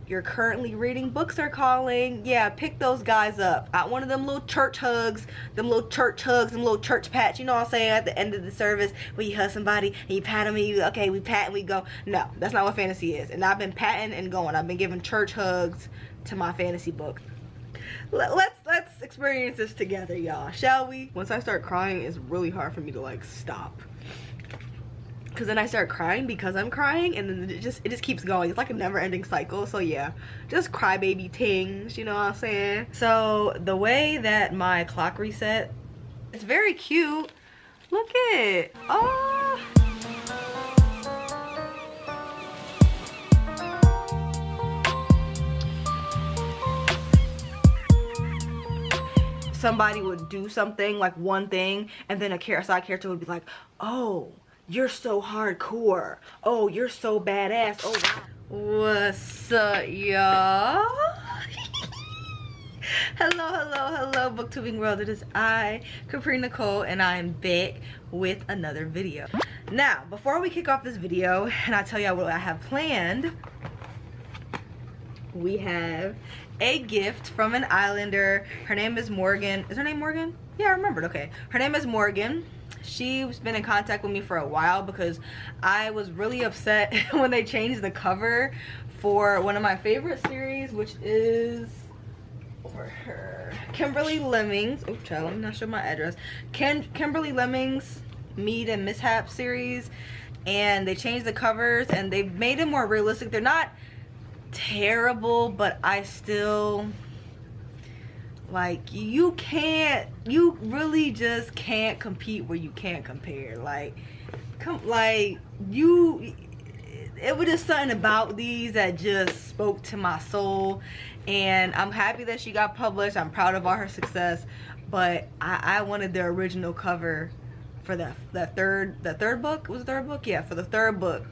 you're currently reading, books are calling. Yeah, pick those guys up. I one of them little church hugs, them little church pats, you know what I'm saying, at the end of the service where you hug somebody and you pat them and you, okay, we pat and we go. No, that's not what fantasy is. And I've been patting and going. I've been giving church hugs to my fantasy book. Let's experience this together, y'all, shall we? Once I start crying, it's really hard for me to like stop, because then I start crying because I'm crying, and then it just keeps going. It's like a never-ending cycle. So yeah, just crybaby things, you know what I'm saying? So the way that my clock reset, it's very cute. Look at it. Oh, somebody would do something, like one thing, and then a side character would be like, oh, you're so hardcore. Oh, you're so badass. Oh, wow. What's up, y'all? Hello, booktubing world. It is I, Capri Nicole, and I am back with another video. Now, before we kick off this video, and I tell y'all what I have planned, we have a gift from an Islander. Her name is Morgan. Is her name Morgan? Yeah, I remembered. Okay, her name is Morgan. She's been in contact with me for a while because I was really upset when they changed the cover for one of my favorite series, which is over her, Kimberly Lemmings. Oh child, let me not show my address. Kimberly Lemmings Mead and Mishap series, and they changed the covers and they made it more realistic. They're not terrible, but I still, like, you really just can't compete where you can't compare. Like, it was just something about these that just spoke to my soul, and I'm happy that she got published. I'm proud of all her success, but I wanted the original cover for the third book. Was it the third book? Yeah, for the third book.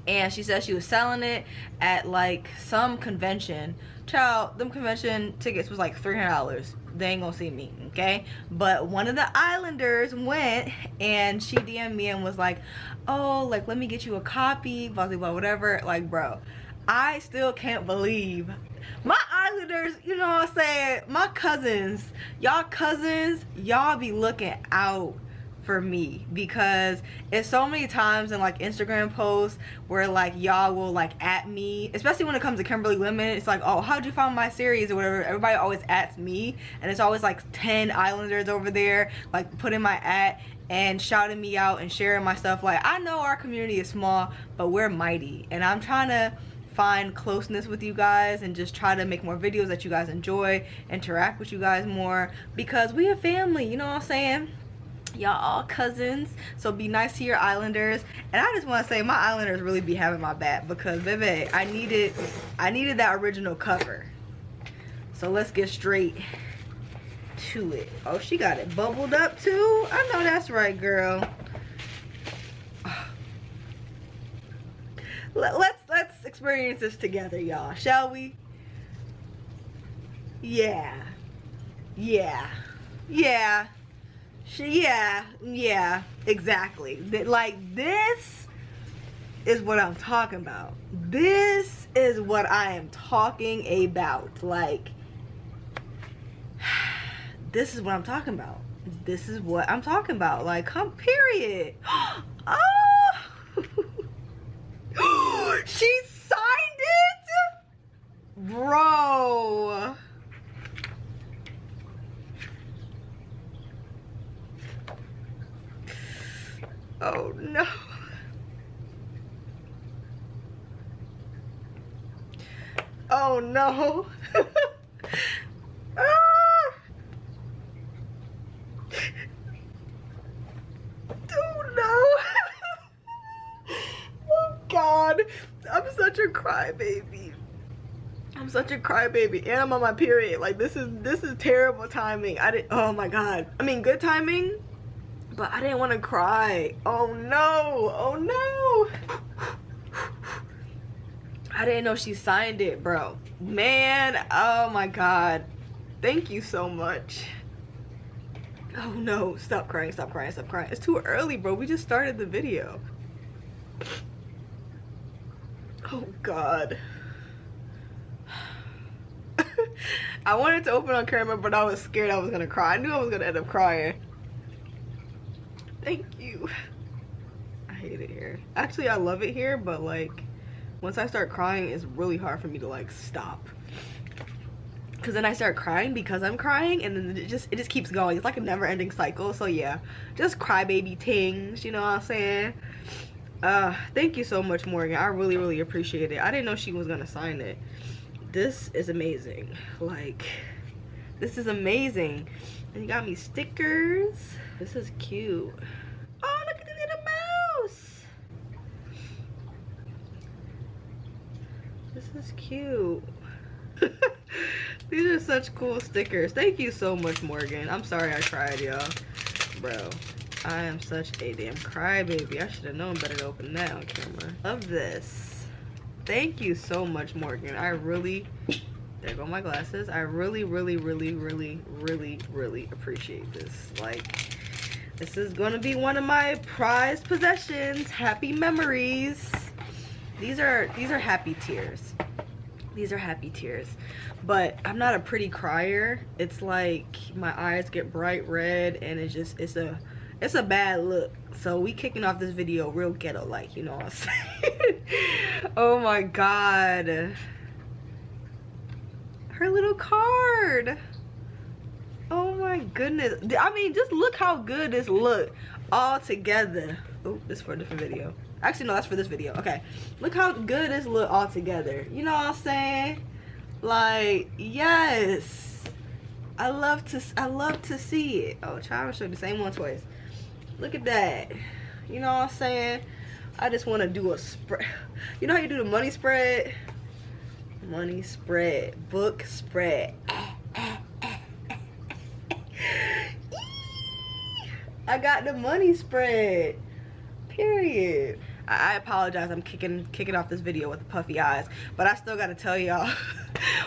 And she said she was selling it at like some convention. Child, them convention tickets was like $300. They ain't gonna see me, okay? But one of the Islanders went and she DM'd me and was like, oh, like, let me get you a copy, blah blah blah, whatever. Like, bro, I still can't believe my Islanders, you know what I'm saying, my cousins, y'all be looking out for me, because it's so many times in like Instagram posts where like y'all will like at me, especially when it comes to Kimberly Lemon. It's like, oh, how'd you find my series or whatever. Everybody always ats me, and it's always like 10 Islanders over there like putting my at and shouting me out and sharing my stuff. Like, I know our community is small, but we're mighty, and I'm trying to find closeness with you guys and just try to make more videos that you guys enjoy, interact with you guys more, because we a family, you know what I'm saying? Y'all all cousins, so be nice to your Islanders. And I just want to say, my Islanders really be having my back, because baby, I needed that original cover. So let's get straight to it. Oh, she got it bubbled up too. I know that's right, girl. Let's experience this together, y'all, shall we? Yeah, exactly. Like, this is what I'm talking about. This is what I am talking about. Like, this is what I'm talking about. This is what I'm talking about. Like, come, period. Oh, she signed it, bro. Oh no. Oh no. Ah. Oh no. Oh God. I'm such a crybaby. I'm such a crybaby, and I'm on my period. Like, this is terrible timing. Oh my God. I mean, good timing, but I didn't want to cry. Oh no. Oh no. I didn't know she signed it, bro. Man, oh my God. Thank you so much. Oh no, stop crying, stop crying, stop crying. It's too early, bro. We just started the video. Oh God. I wanted to open on camera, but I was scared I was gonna cry. I knew I was gonna end up crying. Thank you. I hate it here. Actually, I love it here, but like once I start crying, it's really hard for me to like stop. Cause then I start crying because I'm crying, and then it just keeps going. It's like a never-ending cycle. So yeah, just crybaby things, you know what I'm saying? Thank you so much, Morgan. I really appreciate it. I didn't know she was gonna sign it. This is amazing. Like, this is amazing. And you got me stickers. This is cute. Oh, look at the little mouse. This is cute. These are such cool stickers. Thank you so much, Morgan. I'm sorry I cried, y'all. Bro, I am such a damn crybaby. I should have known better to open that on camera. Love this. Thank you so much, Morgan. I really, there go my glasses. I really appreciate this. Like, this is gonna be one of my prized possessions. Happy memories. These are happy tears. These are happy tears. But I'm not a pretty crier. It's like my eyes get bright red, and it's a bad look. So we kicking off this video real ghetto like, you know what I'm saying? Oh my god. Her little card. Oh my goodness. I mean, just look how good this look all together. Oh, this is for a different video. Actually, no, that's for this video. Okay. Look how good this look all together. You know what I'm saying? Like, yes. I love to see it. Oh, child, I'll show you the same one twice. Look at that. You know what I'm saying? I just want to do a spread. You know how you do the money spread? Money spread. Book spread. I got the money spread. Period. I apologize. I'm kicking off this video with the puffy eyes, but I still got to tell y'all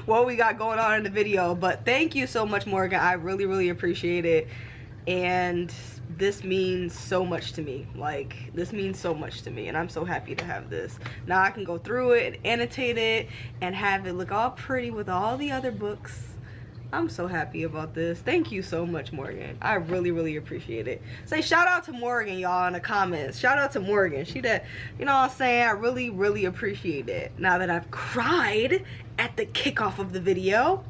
what we got going on in the video. But thank you so much, Morgan. I really appreciate it, and this means so much to me. Like, this means so much to me, and I'm so happy to have this. Now I can go through it and annotate it and have it look all pretty with all the other books. I'm so happy about this. Thank you so much, Morgan. I really appreciate it. Say shout out to Morgan, y'all, in the comments. Shout out to Morgan. She did, you know what I'm saying? I really appreciate it. Now that I've cried at the kickoff of the video.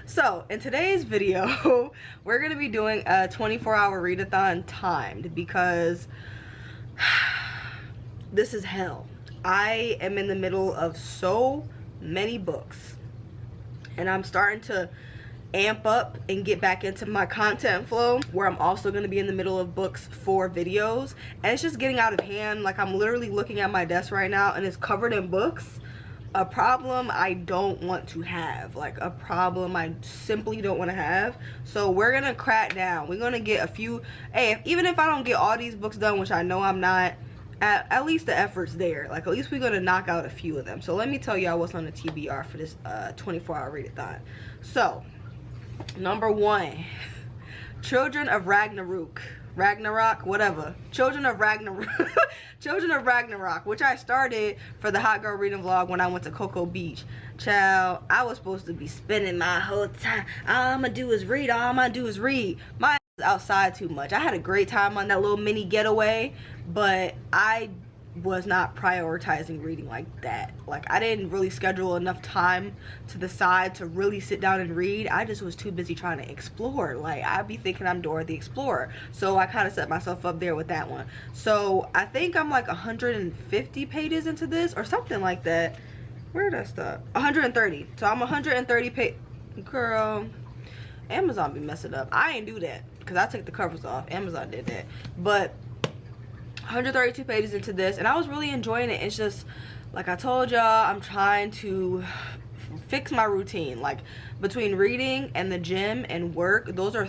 So in today's video, we're gonna be doing a 24-hour readathon timed, because this is hell. I am in the middle of so many books, and I'm starting to amp up and get back into my content flow, where I'm also going to be in the middle of books for videos, and it's just getting out of hand. Like, I'm literally looking at my desk right now and it's covered in books. A problem I don't want to have. Like, a problem I simply don't want to have. So we're gonna crack down. We're gonna get a few, hey, even if I don't get all these books done, which I know I'm not, at least the effort's there. Like, at least we're gonna knock out a few of them. So let me tell y'all what's on the TBR for this 24-hour readathon. So number 1, Children of Ragnarok, whatever. Children of Ragnarok. Children of Ragnarok, which I started for the hot girl reading vlog when I went to Cocoa Beach. Child, I was supposed to be spending my whole time, all I'm gonna do is read, all I'm gonna do is read. My ass is outside too much. I had a great time on that little mini getaway, but I was not prioritizing reading like that. Like, I didn't really schedule enough time to the side to really sit down and read. I just was too busy trying to explore. Like, I'd be thinking I'm Dora the Explorer, so I kind of set myself up there with that one. So I think I'm like 150 pages into this or something like that. Where did I stop? 130. So I'm 130 girl, Amazon be messing up. I ain't do that because I took the covers off. Amazon did that. But 132 pages into this, and I was really enjoying it. It's just, like I told y'all, I'm trying to fix my routine. Like, between reading and the gym and work, those are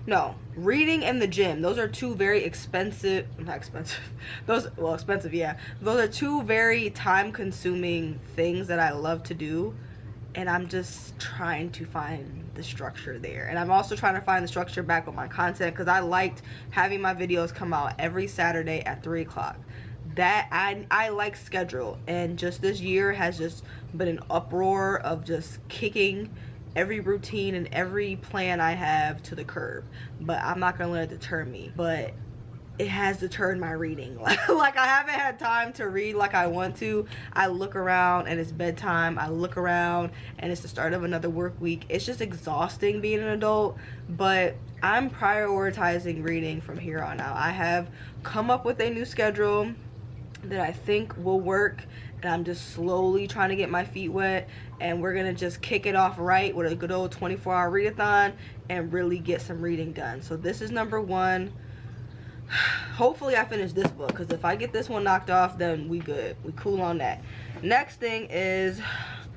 no, reading and the gym, those are two very expensive, not expensive, those, well, expensive, yeah, those are two very time consuming things that I love to do, and I'm just trying to find the structure there. And I'm also trying to find the structure back with my content, because I liked having my videos come out every Saturday at 3 o'clock. That I like schedule, and just this year has just been an uproar of just kicking every routine and every plan I have to the curb, but I'm not gonna let it deter me. But it has deterred my reading. Like I haven't had time to read like I want to. I look around and it's bedtime. I look around and it's the start of another work week. It's just exhausting being an adult, but I'm prioritizing reading from here on out. I have come up with a new schedule that I think will work, and I'm just slowly trying to get my feet wet, and we're gonna just kick it off right with a good old 24-hour readathon and really get some reading done. So this is number 1. Hopefully I finish this book, because if I get this one knocked off, then we good. We cool on that. Next thing is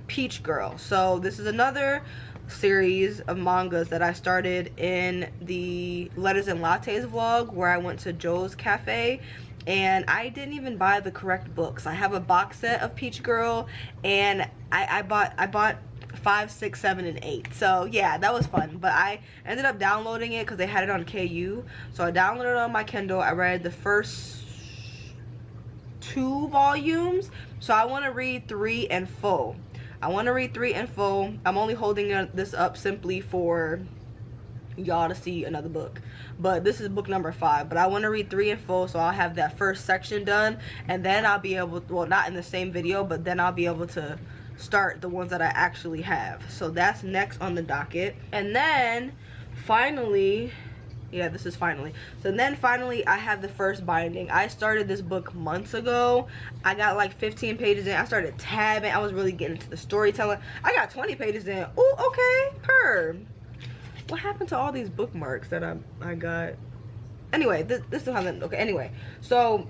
Peach Girl. So this is another series of mangas that I started in the Letters and Lattes vlog, where I went to Joe's Cafe and I didn't even buy the correct books. I have a box set of Peach Girl, and I bought 5, 6, 7, and 8. So yeah, that was fun. But I ended up downloading it because they had it on KU. So I downloaded it on my Kindle. I read the first 2 volumes. So I want to read 3 in full. I want to read 3 in full. I'm only holding this up simply for y'all to see another book, but this is book number 5. But I want to read 3 in full, so I'll have that first section done, and then I'll be able to, well, not in the same video, but then I'll be able to start the ones that I actually have. So that's next on the docket. And then finally, yeah, this is finally. So then finally I have the first binding. I started this book months ago. I got like 15 pages in. I started tabbing. I was really getting into the storytelling. I got 20 pages in. Oh, okay, perm. What happened to all these bookmarks that I got? Anyway, this still hasn't, okay, anyway. So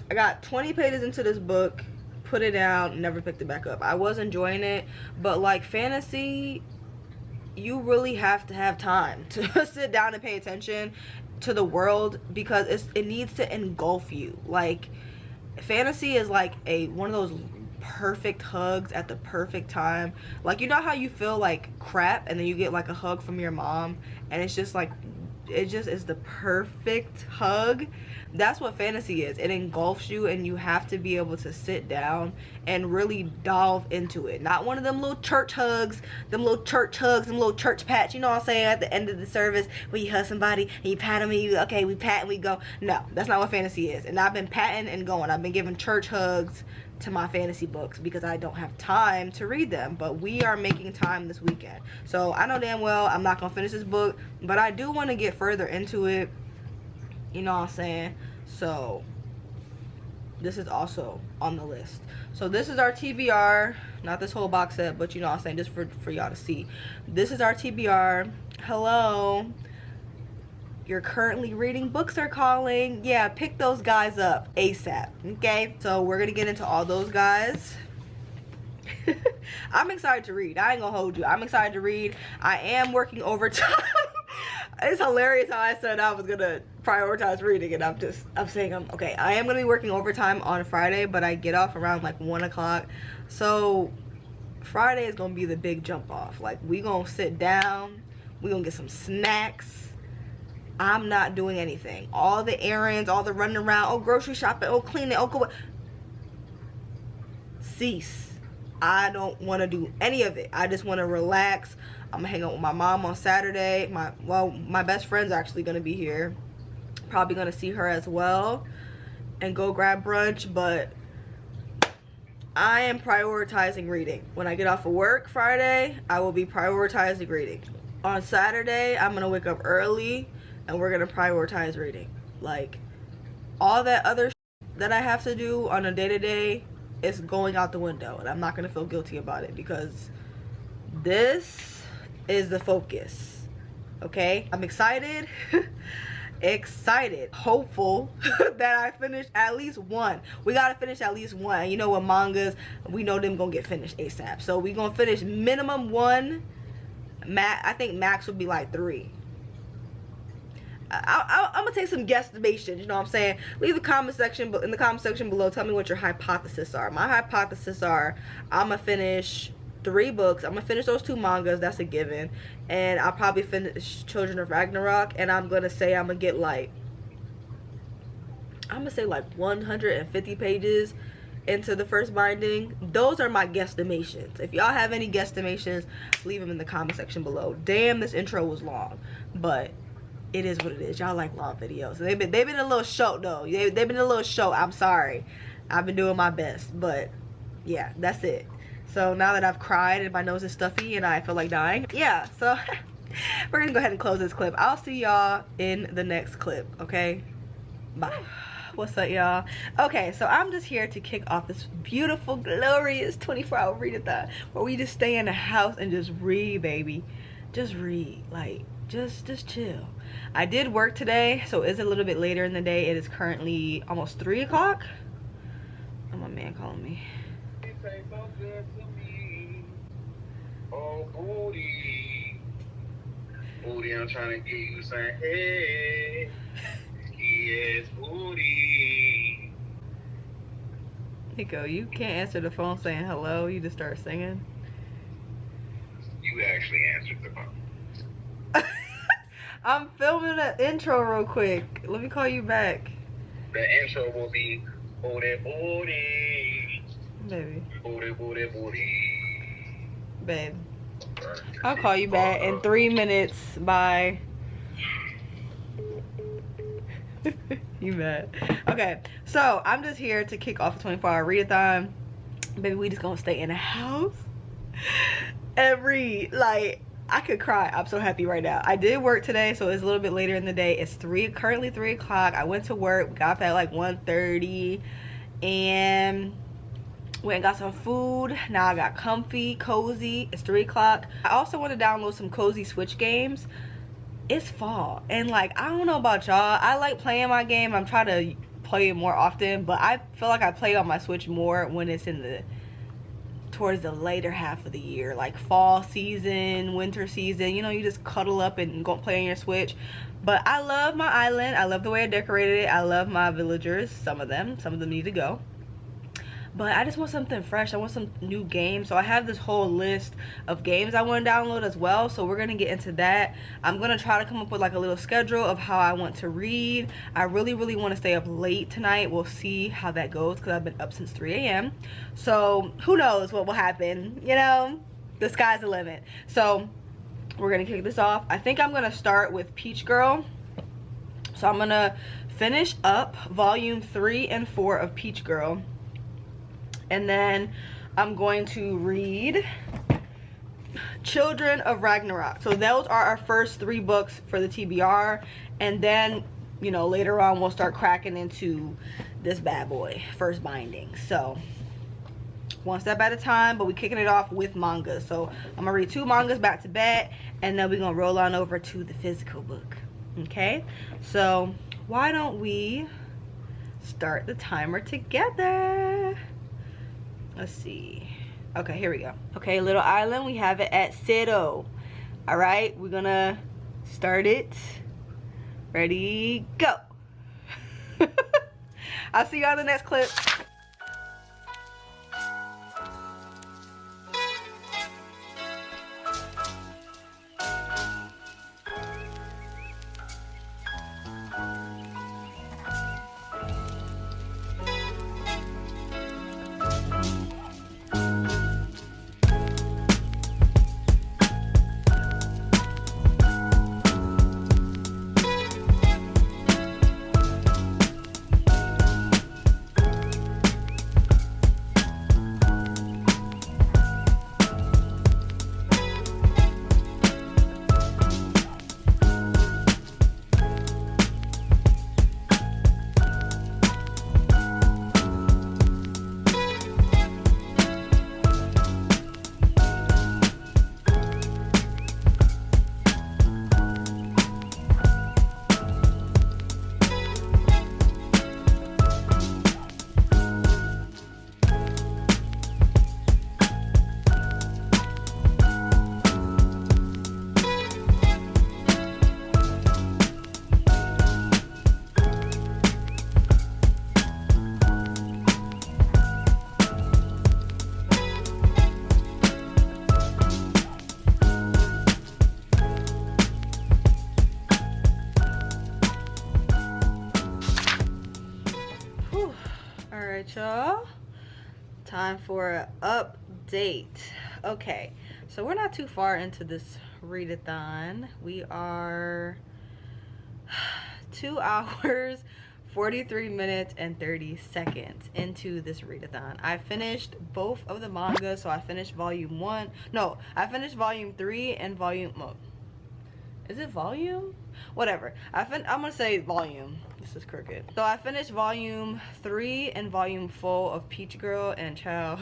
I got 20 pages into this book, put it down, never picked it back up. I was enjoying it, but like fantasy, you really have to have time to sit down and pay attention to the world, because it needs to engulf you. Like fantasy is like one of those perfect hugs at the perfect time. Like, you know how you feel like crap and then you get like a hug from your mom, and it's just like, it just is the perfect hug? That's what fantasy is. It engulfs you, and you have to be able to sit down and really delve into it. Not one of them little church hugs, them little church pats, you know what I'm saying, at the end of the service where you hug somebody and you pat them and you, okay, we pat and we go. No, that's not what fantasy is. And I've been patting and going. I've been giving church hugs to my fantasy books because I don't have time to read them, but we are making time this weekend. So I know damn well I'm not gonna finish this book, but I do want to get further into it, you know what I'm saying? So this is also on the list. So this is our TBR, not this whole box set, but you know what I'm saying, just for y'all to see. This is our TBR. Hello, you're currently reading, books are calling. Yeah, pick those guys up ASAP. Okay, so we're gonna get into all those guys. I'm excited to read. I ain't gonna hold you. I'm excited to read. I am working overtime. It's hilarious how I said I was gonna prioritize reading, and I'm saying okay. I am gonna be working overtime on Friday, but I get off around like 1 o'clock. So Friday is gonna be the big jump off. Like, we gonna sit down, we gonna get some snacks. I'm not doing anything. All the errands, all the running around, oh, grocery shopping, oh, cleaning, oh, go. Cease. I don't want to do any of it. I just want to relax. I'm gonna hang out with my mom on Saturday. My best friend's actually gonna be here. Probably gonna see her as well and go grab brunch, but I am prioritizing reading. When I get off of work Friday, I will be prioritizing reading. On Saturday, I'm gonna wake up early and we're gonna prioritize reading. Like, all that other that I have to do on a day-to-day is going out the window, and I'm not gonna feel guilty about it because this is the focus. Okay, I'm excited. Excited, hopeful that I finish at least one. We gotta finish at least one. You know what, mangas, we know them gonna get finished ASAP, so we gonna finish minimum 1. I think max would be like 3. I'm gonna take some guesstimations, you know what I'm saying? Leave the comment section, but in the comment section below, tell me what your hypotheses are. My hypotheses are I'm gonna finish 3 books. I'm gonna finish those 2 mangas, that's a given, and I'll probably finish Children of Ragnarok, and I'm gonna say I'm gonna say like 150 pages into the first binding. Those are my guesstimations. If y'all have any guesstimations, leave them in the comment section below. Damn, this intro was long, but it is what it is. Y'all like long videos. They've been a little short though. They've been a little short. I'm sorry. I've been doing my best, but yeah, that's it. So now that I've cried and my nose is stuffy and I feel like dying, yeah, so we're gonna go ahead and close this clip. I'll see y'all in the next clip, okay? Bye. What's up, y'all? Okay, so I'm just here to kick off this beautiful, glorious 24-hour readathon where we just stay in the house and just read, baby. Just read, like, just chill. I did work today, so it's a little bit later in the day. It is currently almost 3 o'clock. Oh, my man calling me. Oh, booty. Booty, I'm trying to get you saying, hey. Yes, booty. Nico, you can't answer the phone saying hello. You just start singing. You actually answered the phone. I'm filming an intro real quick. Let me call you back. The intro will be booty, booty. Baby. Booty, booty, booty. Babe. I'll call you back in 3 minutes. Bye. You mad? Okay, so I'm just here to kick off a 24-hour readathon. Baby, we just gonna stay in the house and read. Like, I could cry. I'm so happy right now. I did work today, so it's a little bit later in the day. It's currently 3 o'clock. I went to work, got up at like 1:30, and went and got some food. Now I got comfy, cozy. It's 3 o'clock. I also want to download some cozy Switch games. It's fall, and like, I don't know about y'all, I like playing my game. I'm trying to play it more often, but I feel like I play on my Switch more when it's towards the later half of the year, like fall season, winter season. You know, you just cuddle up and go play on your Switch. But I love my island. I love the way I decorated it. I love my villagers. Some of them need to go. But I just want something fresh. I want some new games. So I have this whole list of games I want to download as well. So we're going to get into that. I'm going to try to come up with like a little schedule of how I want to read. I really want to stay up late tonight. We'll see how that goes because I've been up since 3 a.m. So who knows what will happen. You know, the sky's the limit. So we're going to kick this off. I think I'm going to start with Peach Girl. So I'm going to finish up volume 3 and 4 of Peach Girl. And then I'm going to read Children of Ragnarok. So those are our first 3 books for the TBR. And then, you know, later on we'll start cracking into this bad boy, first binding. So one step at a time, but we're kicking it off with manga. So I'm gonna read 2 mangas back to back, and then we're gonna roll on over to the physical book. Okay, so why don't we start the timer together? Let's see. Okay, here we go. Okay, Little Island, we have it at 0. All right, we're gonna start it. Ready, go. I'll see you on the next clip. Y'all, Time for an update. Okay, so we're not too far into this readathon. We are 2 hours 43 minutes and 30 seconds into this readathon. I finished both of the manga. So I finished volume 1. No, I finished volume 3 and volume, well, is it volume? Whatever. I'm gonna say volume. This is crooked. So I finished volume 3 and volume 4 of Peach Girl, and child,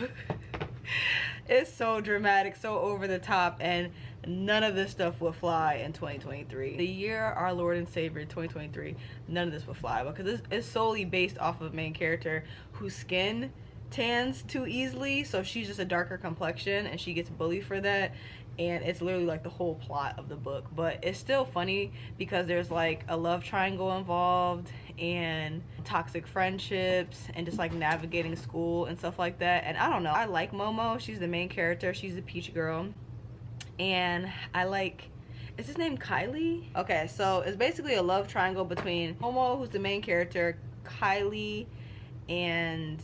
it's so dramatic, so over the top, and none of this stuff would fly in 2023. The year our Lord and Savior 2023, none of this would fly because it's solely based off of a main character whose skin tans too easily, so she's just a darker complexion and she gets bullied for that. And it's literally like the whole plot of the book, but it's still funny because there's like a love triangle involved and toxic friendships and just like navigating school and stuff like that. And I don't know, I like Momo. She's the main character, she's the Peach Girl, and I like, is his name Kylie? Okay, so it's basically a love triangle between Momo, who's the main character, Kylie, and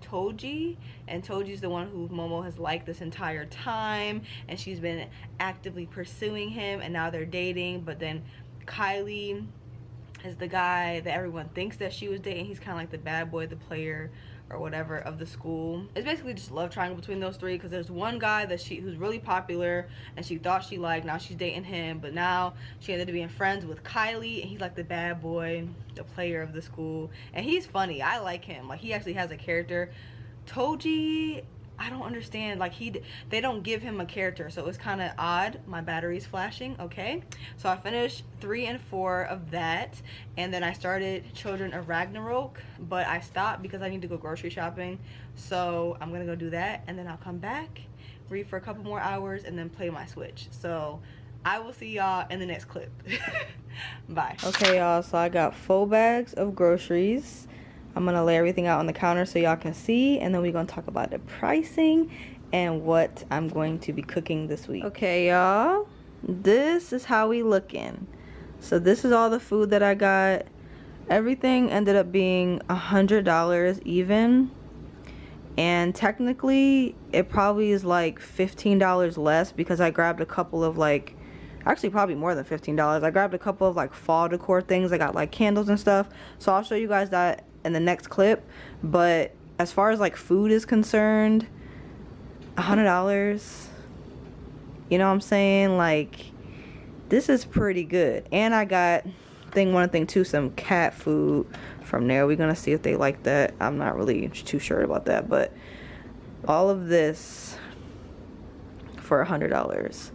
Toji. And Toji's the one who Momo has liked this entire time, and she's been actively pursuing him, and now they're dating. But then Kylie is the guy that everyone thinks that she was dating. He's kind of like the bad boy, the player or whatever of the school. It's basically just love triangle between those three, because there's one guy that who's really popular and she thought she liked. Now she's dating him, but now she ended up being friends with Kylie, and he's like the bad boy, the player of the school, and he's funny. I like him. Like, he actually has a character. Toji, I don't understand, like they don't give him a character, so it's kind of odd. My battery's flashing. Okay, so I finished 3 and 4 of that, and then I started Children of Ragnarok, but I stopped because I need to go grocery shopping. So I'm gonna go do that, and then I'll come back, read for a couple more hours, and then play my Switch. So I will see y'all in the next clip. Bye. Okay, y'all, so I got 4 bags of groceries. I'm gonna lay everything out on the counter so y'all can see, and then we're gonna talk about the pricing and what I'm going to be cooking this week. Okay, y'all, this is how we looking. So this is all the food that I got. Everything ended up being $100 even, and technically it probably is like $15 less because I grabbed a couple of, like, actually probably more than $15. I grabbed a couple of like fall decor things. I got like candles and stuff, so I'll show you guys that in the next clip. But as far as like food is concerned, $100, you know what I'm saying? Like, this is pretty good. And I got thing 1 and thing 2, some cat food from there. We're gonna see if they like that. I'm not really too sure about that, but all of this for $100.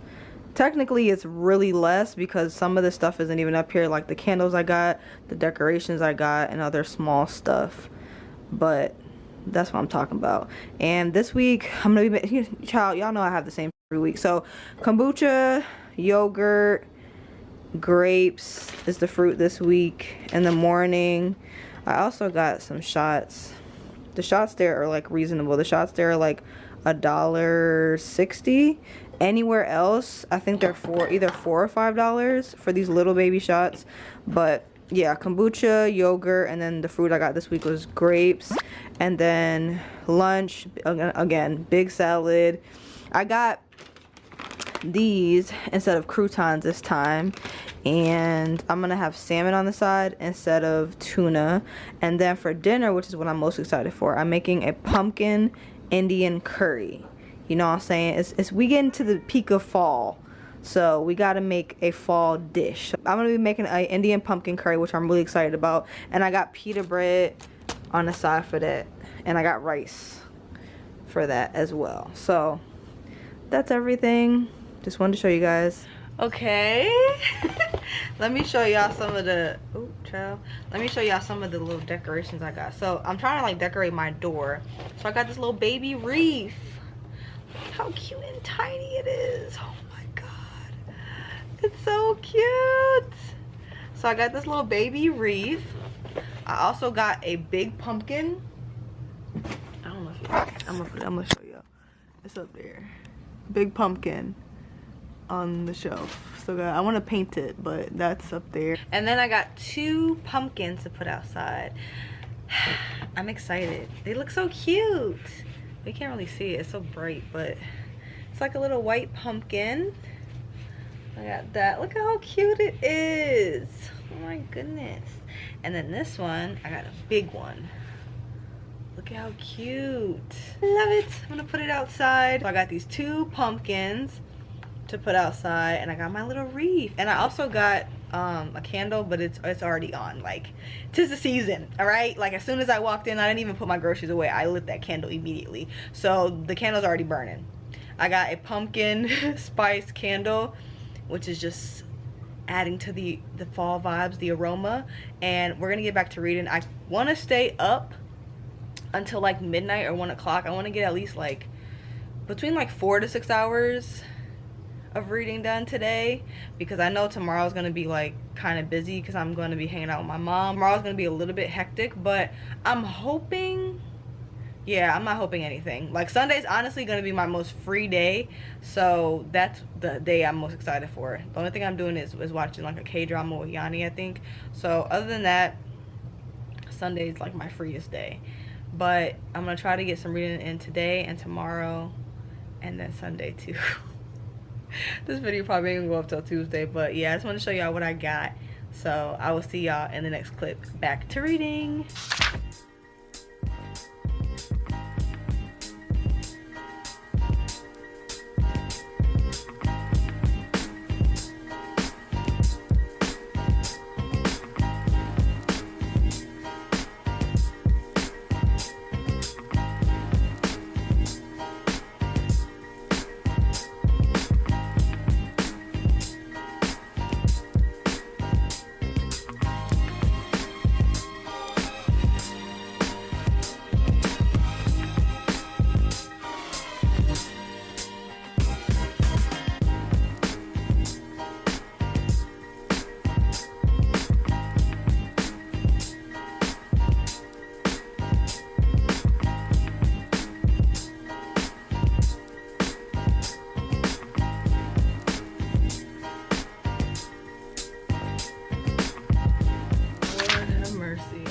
Technically it's really less because some of the stuff isn't even up here, like the candles I got, the decorations I got, and other small stuff. But that's what I'm talking about. And this week I'm gonna be, child, y'all know I have the same every week. So kombucha, yogurt, grapes is the fruit this week. In the morning I also got some shots. The shots there are like reasonable. The shots there are like $1.60. Anywhere else I think they're either $4 or $5 for these little baby shots. But yeah, kombucha, yogurt, and then the fruit I got this week was grapes. And then lunch, again, big salad. I got these instead of croutons this time, and I'm gonna have salmon on the side instead of tuna. And then for dinner, which is what I'm most excited for, I'm making a pumpkin Indian curry. You know what I'm saying? It's we get into the peak of fall, so we gotta make a fall dish. I'm gonna be making an Indian pumpkin curry, which I'm really excited about. And I got pita bread on the side for that, and I got rice for that as well. So that's everything. Just wanted to show you guys. Okay. Let me show y'all some of the, oh child, let me show y'all some of the little decorations I got. So I'm trying to like decorate my door, so I got this little baby wreath. Look how cute and tiny it is. Oh my god, it's so cute. So I got this little baby wreath. I also got a big pumpkin. I don't know if I'm gonna show you. It's up there. Big pumpkin on the shelf. So I want to paint it, but that's up there. And then I got 2 pumpkins to put outside. I'm excited. They look so cute. We can't really see it, it's so bright, but it's like a little white pumpkin. I got that. Look at how cute it is. Oh my goodness. And then this one, I got a big one. Look at how cute. I love it. I'm gonna put it outside. So I got these 2 pumpkins to put outside, and I got my little wreath. And I also got a candle, but it's already on. Like, 'tis the season, all right? Like, as soon as I walked in, I didn't even put my groceries away. I lit that candle immediately. So the candle's already burning. I got a pumpkin spice candle, which is just adding to the fall vibes, the aroma. And we're gonna get back to reading. I want to stay up until like midnight or 1 o'clock. I want to get at least like between like 4 to 6 hours of reading done today, because I know tomorrow's gonna be like kind of busy because I'm going to be hanging out with my mom. Tomorrow's gonna be a little bit hectic, but I'm hoping, yeah, I'm not hoping anything. Like, Sunday's honestly gonna be my most free day, so that's the day I'm most excited for. The only thing I'm doing is watching like a K-drama with Yanni, I think. So other than that, Sunday's like my freest day. But I'm gonna try to get some reading in today and tomorrow, and then Sunday too. This video probably ain't gonna go up till Tuesday, but yeah, I just want to show y'all what I got. So I will see y'all in the next clip. Back to reading.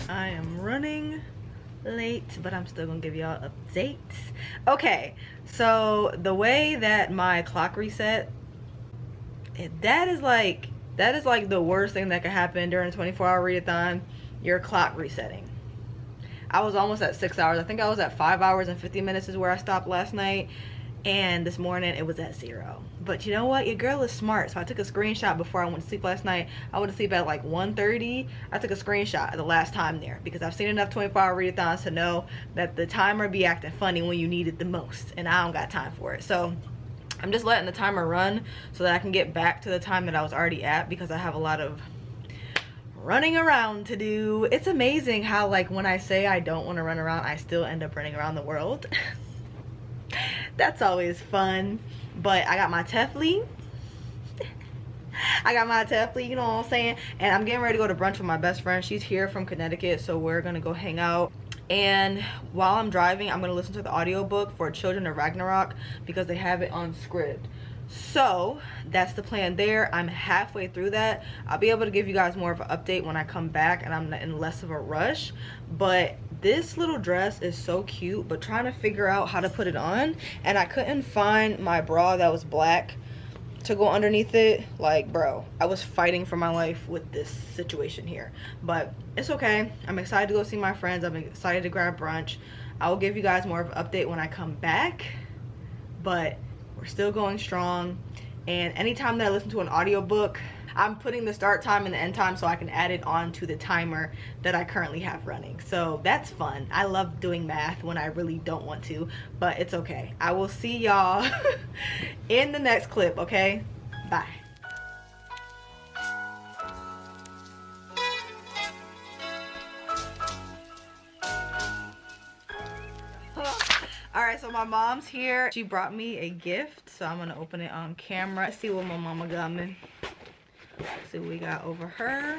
I am running late, but I'm still gonna give y'all updates. Okay, so the way that my clock reset, that is like the worst thing that could happen during a 24-hour readathon. Your clock resetting. I was almost at 6 hours. I think I was at 5 hours and 50 minutes is where I stopped last night, and this morning it was at 0. But you know what, your girl is smart, so I took a screenshot before I went to sleep last night. I went to sleep at like 1:30. I took a screenshot of the last time there, because I've seen enough 24-hour readathons to know that the timer be acting funny when you need it the most, and I don't got time for it. So I'm just letting the timer run so that I can get back to the time that I was already at, because I have a lot of running around to do. It's amazing how, like, when I say I don't want to run around, I still end up running around the world. That's always fun. But I got my Tefli. You know what I'm saying? And I'm getting ready to go to brunch with my best friend. She's here from Connecticut, so we're gonna go hang out. And while I'm driving, I'm gonna listen to the audiobook for Children of Ragnarok, because they have it on script. So that's the plan there. I'm halfway through that. I'll be able to give you guys more of an update when I come back and I'm in less of a rush. But this little dress is so cute, but trying to figure out how to put it on, and I couldn't find my bra that was black to go underneath it. Like, bro, I was fighting for my life with this situation here, but it's okay. I'm excited to go see my friends. I'm excited to grab brunch. I will give you guys more of an update when I come back, but we're still going strong. And anytime that I listen to an audiobook, I'm putting the start time and the end time so I can add it on to the timer that I currently have running. So that's fun. I love doing math when I really don't want to, but it's okay. I will see y'all in the next clip, okay? Bye. Alright, so my mom's here. She brought me a gift, so I'm gonna open it on camera. See what my mama got me. See what we got over her.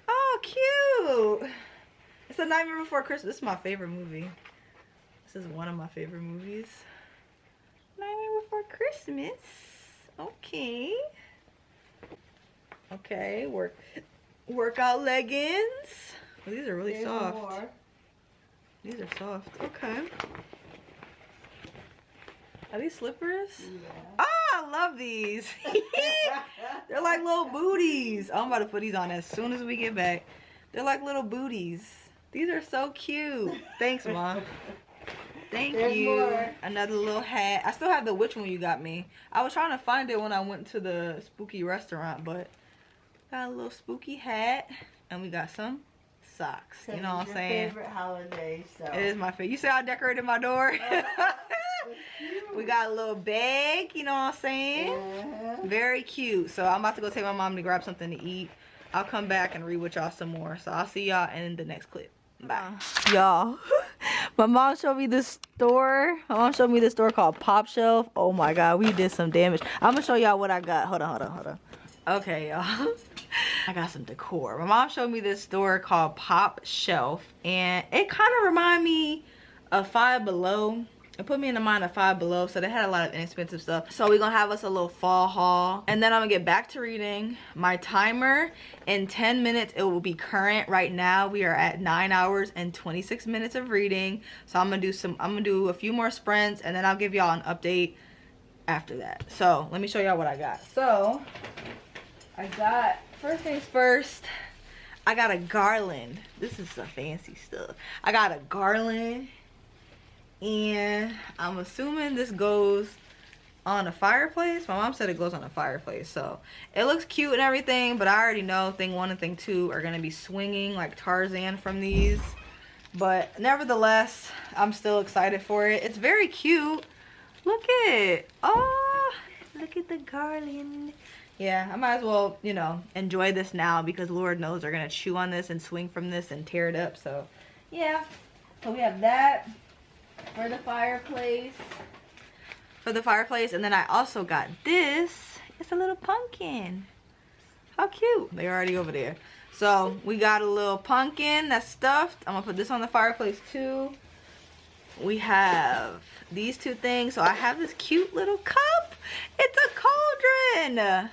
Oh, cute! It's A Nightmare Before Christmas. This is my favorite movie. This is one of my favorite movies. Nightmare Before Christmas. Okay. Okay, workout leggings. Oh, these are really soft. These are soft. Okay. Are these slippers? Yeah. Oh, I love these. They're like little booties. I'm about to put these on as soon as we get back. They're like little booties. These are so cute. Thanks, Mom. Thank you. More. Another little hat. I still have the which one you got me. I was trying to find it when I went to the spooky restaurant, but got a little spooky hat. And we got some socks. You know what I'm saying? Favorite holiday, so. It is my favorite. You see how I decorated my door? We got a little bag, you know what I'm saying? Very cute. So I'm about to go take my mom to grab something to eat. I'll come back and read with y'all some more. So I'll see y'all in the next clip. Bye. Y'all, my mom showed me this store. My mom showed me this store called Pop Shelf. Oh my God, we did some damage. I'm gonna show y'all what I got. Hold on. Okay, y'all. I got some decor. My mom showed me this store called Pop Shelf, and it kind of reminded me of Five Below. It put me in the mind of Five Below, so they had a lot of inexpensive stuff. So we're gonna have us a little fall haul, and then I'm gonna get back to reading. My timer in 10 minutes, it will be current. Right now we are at 9 hours and 26 minutes of reading. So I'm gonna do a few more sprints, and then I'll give y'all an update after that. So let me show y'all what I got. So I got, first things first, I got a garland. This is some fancy stuff. I got a garland. And I'm assuming this goes on a fireplace. My mom said it goes on a fireplace, so it looks cute and everything, but I already know thing 1 and thing 2 are gonna be swinging like Tarzan from these. But nevertheless, I'm still excited for it. It's very cute. Look at it. Oh, look at the garland. Yeah, I might as well, you know, enjoy this now, because Lord knows they're gonna chew on this and swing from this and tear it up. So yeah, so we have that for the fireplace. And then I also got this. It's a little pumpkin. How cute. They're already over there. So we got a little pumpkin that's stuffed. I'm gonna put this on the fireplace too. We have these 2 things. So I have this cute little cup. It's a cauldron.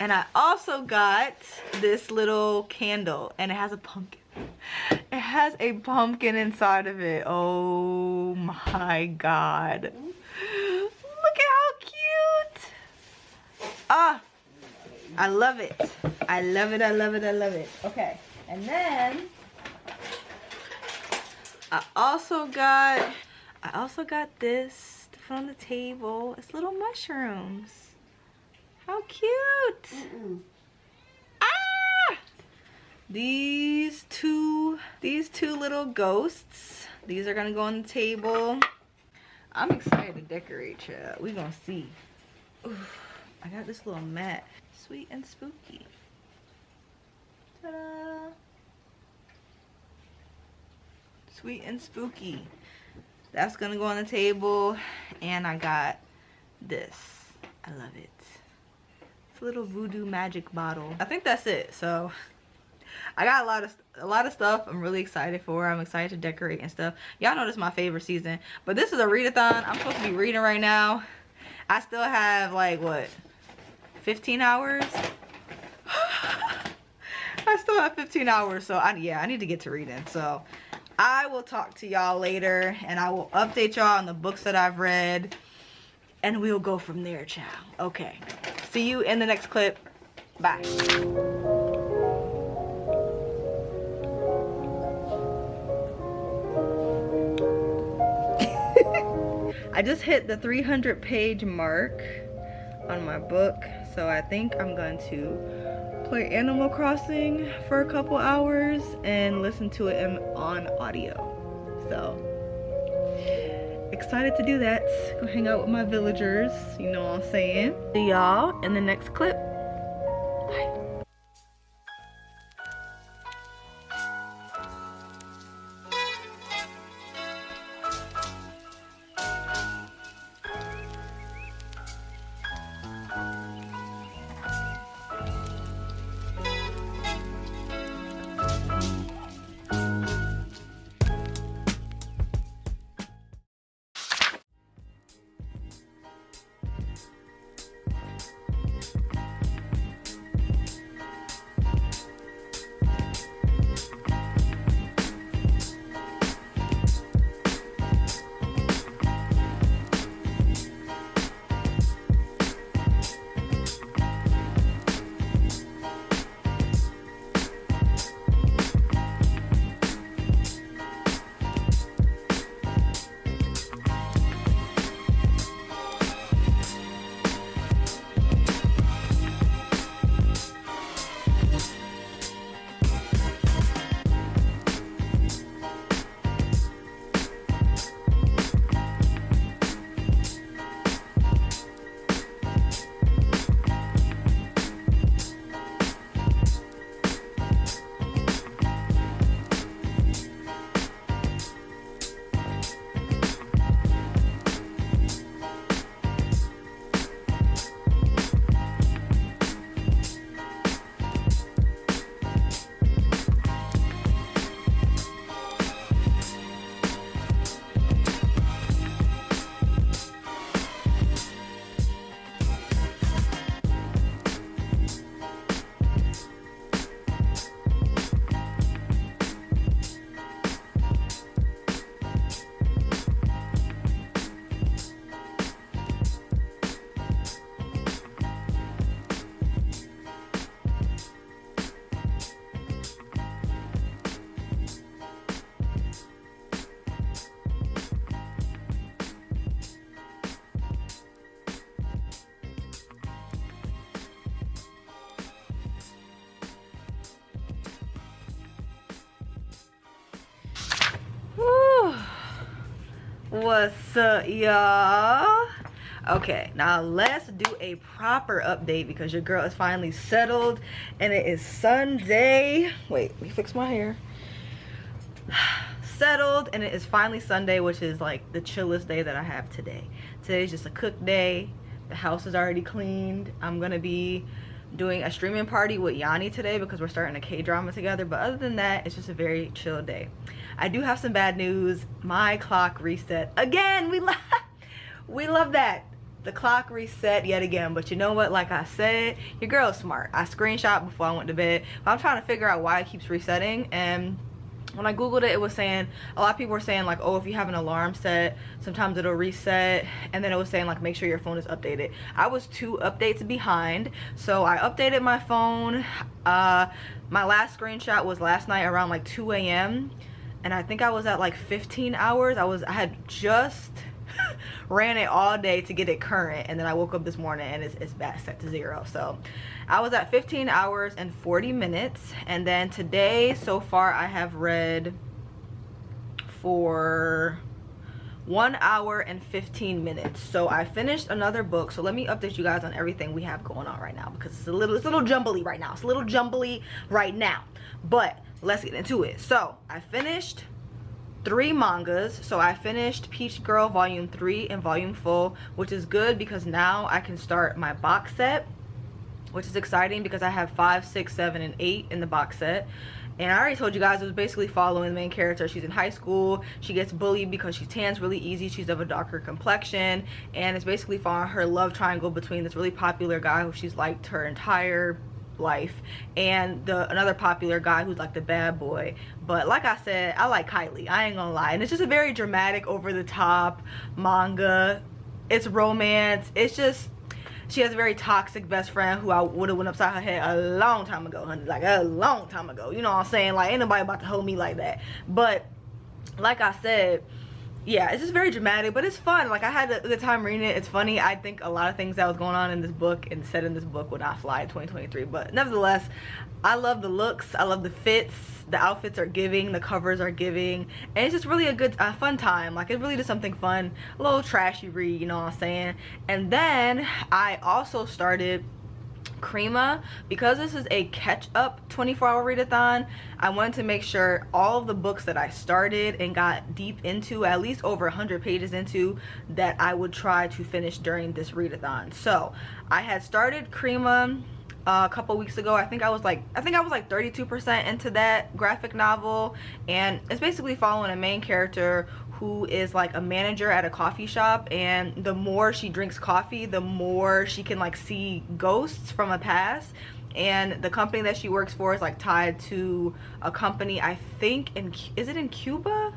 And I also got this little candle, and it has a pumpkin. It has a pumpkin inside of it. Oh my God. Look at how cute. Ah, I love it. I love it. Okay, and then I also got this to put on the table. It's little mushrooms. How cute. Ah! These two little ghosts. These are gonna go on the table. I'm excited to decorate, child. We gonna see. Oof, I got this little mat. Sweet and spooky. Ta-da! Sweet and spooky. That's gonna go on the table. And I got this. I love it. It's a little voodoo magic bottle. I think that's it. So I got a lot of stuff I'm really excited for. I'm excited to decorate and stuff. Y'all know this is my favorite season. But this is a readathon. I'm supposed to be reading right now. I still have like what, 15 hours? I still have 15 hours, so I need to get to reading. So I will talk to y'all later, and I will update y'all on the books that I've read, and we'll go from there, child. Okay, see you in the next clip. Bye. I just hit the 300 page mark on my book, so I think I'm going to play Animal Crossing for a couple hours and listen to it on audio. So excited to do that. Go hang out with my villagers, you know what I'm saying. See y'all in the next clip. Bye. What's up, y'all? Okay, now let's do a proper update because your girl is finally settled and it is Sunday. Wait, let me fix my hair. Settled, and it is finally Sunday, which is like the chillest day that I have today. Today's just a cook day. The house is already cleaned. I'm gonna be doing a streaming party with Yanni today because we're starting a K-drama together, but other than that, it's just a very chill day. I do have some bad news. My clock reset again. We love that. The clock reset yet again, but you know what, like I said, your girl's smart. I screenshot before I went to bed, but I'm trying to figure out why it keeps resetting. And when I googled it, it was saying, a lot of people were saying like, oh, if you have an alarm set, sometimes it'll reset. And then it was saying like, make sure your phone is updated. I was 2 updates behind, so I updated my phone. My last screenshot was last night around like 2 a.m. and I think I was at like 15 hours. I had just ran it all day to get it current, and then I woke up this morning and it's back set to 0. So I was at 15 hours and 40 minutes, and then today so far I have read for 1 hour and 15 minutes. So I finished another book. So let me update you guys on everything we have going on right now because it's a little jumbly right now. It's a little jumbly right now, but let's get into it. So I finished 3 mangas. So I finished Peach Girl Volume 3 and Volume 4, which is good because now I can start my box set, which is exciting because I have 5, 6, 7, and 8 in the box set. And I already told you guys it was basically following the main character. She's in high school. She gets bullied because she tans really easy. She's of a darker complexion. And it's basically following her love triangle between this really popular guy who she's liked her entire life and another popular guy who's like the bad boy. But like I said, I like Kylie, I ain't gonna lie. And it's just a very dramatic, over the top manga. It's romance. It's just, she has a very toxic best friend who I would have went upside her head a long time ago, honey. Like a long time ago, you know what I'm saying? Like ain't nobody about to hold me like that. But like I said, yeah, it's just very dramatic, but it's fun. Like I had a good time reading it. It's funny. I think a lot of things that was going on in this book and said in this book would not fly in 2023, but nevertheless, I love the looks. I love the fits. The outfits are giving, the covers are giving, and it's just really a fun time. Like it really is something fun, a little trashy read, you know what I'm saying? And then I also started Crema because this is a catch-up 24-hour readathon. I wanted to make sure all of the books that I started and got deep into, at least over 100 pages into, that I would try to finish during this readathon. So I had started Crema a couple weeks ago. I think I was like 32% into that graphic novel, and it's basically following a main character who is like a manager at a coffee shop, and the more she drinks coffee, the more she can like see ghosts from a past. And the company that she works for is like tied to a company, I think is it in Cuba?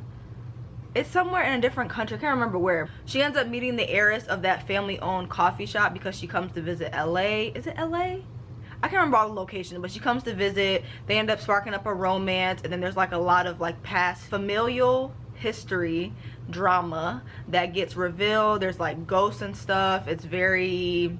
It's somewhere in a different country, I can't remember where. She ends up meeting the heiress of that family-owned coffee shop because she comes to visit LA. Is it LA? I can't remember all the locations, but she comes to visit. They end up sparking up a romance, and then there's like a lot of like past familial history drama that gets revealed. There's like ghosts and stuff. It's very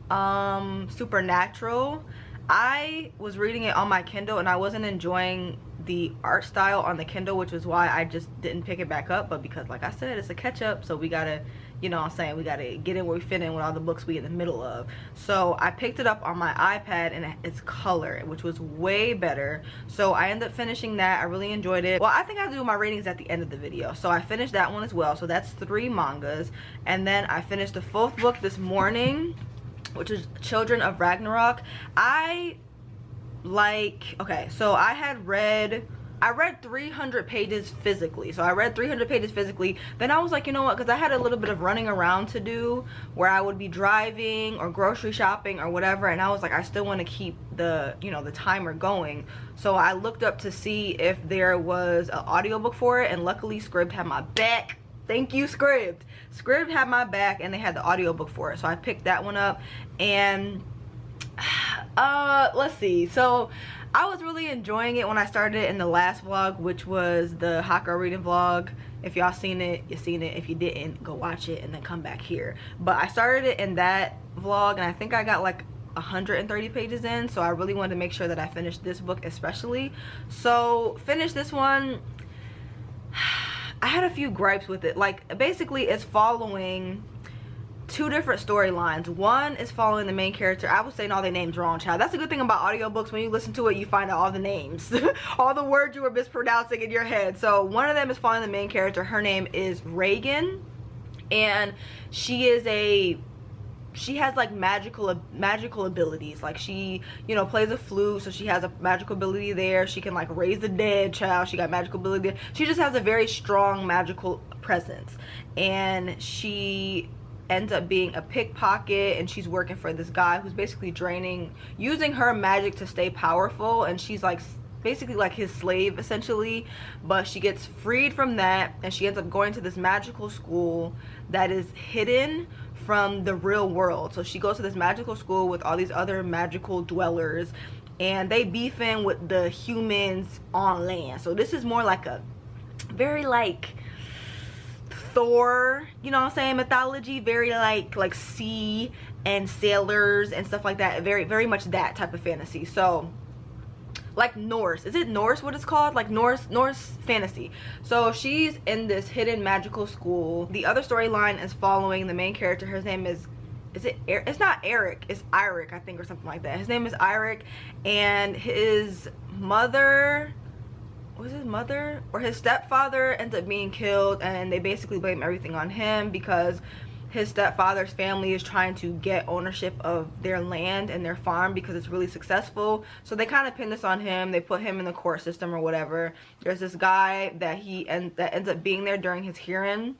supernatural. I was reading it on my Kindle and I wasn't enjoying the art style on the Kindle, which was why I just didn't pick it back up. But because like I said, it's a catch-up, so we gotta, you know what I'm saying, we gotta get in where we fit in with all the books we in the middle of. So I picked it up on my iPad and it's color, which was way better. So I ended up finishing that. I really enjoyed it. Well, I think I'll do my ratings at the end of the video. So I finished that one as well. So that's 3 mangas. And then I finished the 4th book this morning, which is Children of Ragnarok. Okay, so I read 300 pages physically. So I read 300 pages physically. Then I was like, you know what, because I had a little bit of running around to do where I would be driving or grocery shopping or whatever, and I was like, I still want to keep the, you know, the timer going. So I looked up to see if there was an audiobook for it, and luckily Scribd had my back. Thank you, Scribd. Scribd had my back and they had the audiobook for it. So I picked that one up. And let's see. So I was really enjoying it when I started it in the last vlog, which was the hot girl reading vlog. If y'all seen it, you seen it. If you didn't, go watch it and then come back here. But I started it in that vlog and I think I got like 130 pages in. So I really wanted to make sure that I finished this book especially. So finished this one. I had a few gripes with it. Like, basically it's following two different storylines. One is following the main character. I was saying all their names wrong, child. That's a good thing about audiobooks. When you listen to it, you find out all the names. All the words you were mispronouncing in your head. So one of them is following the main character. Her name is Reagan, and she has like magical abilities. Like, she, you know, plays a flute, so she has a magical ability there. She can like raise the dead, child. She got magical ability there. She just has a very strong magical presence, and she ends up being a pickpocket, and she's working for this guy who's basically using her magic to stay powerful, and she's like basically like his slave essentially. But she gets freed from that, and she ends up going to this magical school that is hidden from the real world. So she goes to this magical school with all these other magical dwellers, and they beef in with the humans on land. So this is more like a very like Thor, you know what I'm saying, mythology, very like sea and sailors and stuff like that. Very much that type of fantasy. So like Norse, is it Norse what it's called? Like Norse fantasy. So she's in this hidden magical school. The other storyline is following the main character. His name is it Eric? It's not Eric, it's Eric, I think, or something like that. His name is Eric, and his mother, was his mother or his stepfather, ends up being killed, and they basically blame everything on him because his stepfather's family is trying to get ownership of their land and their farm because it's really successful. So they kind of pin this on him. They put him in the court system or whatever. There's this guy that that ends up being there during his hearing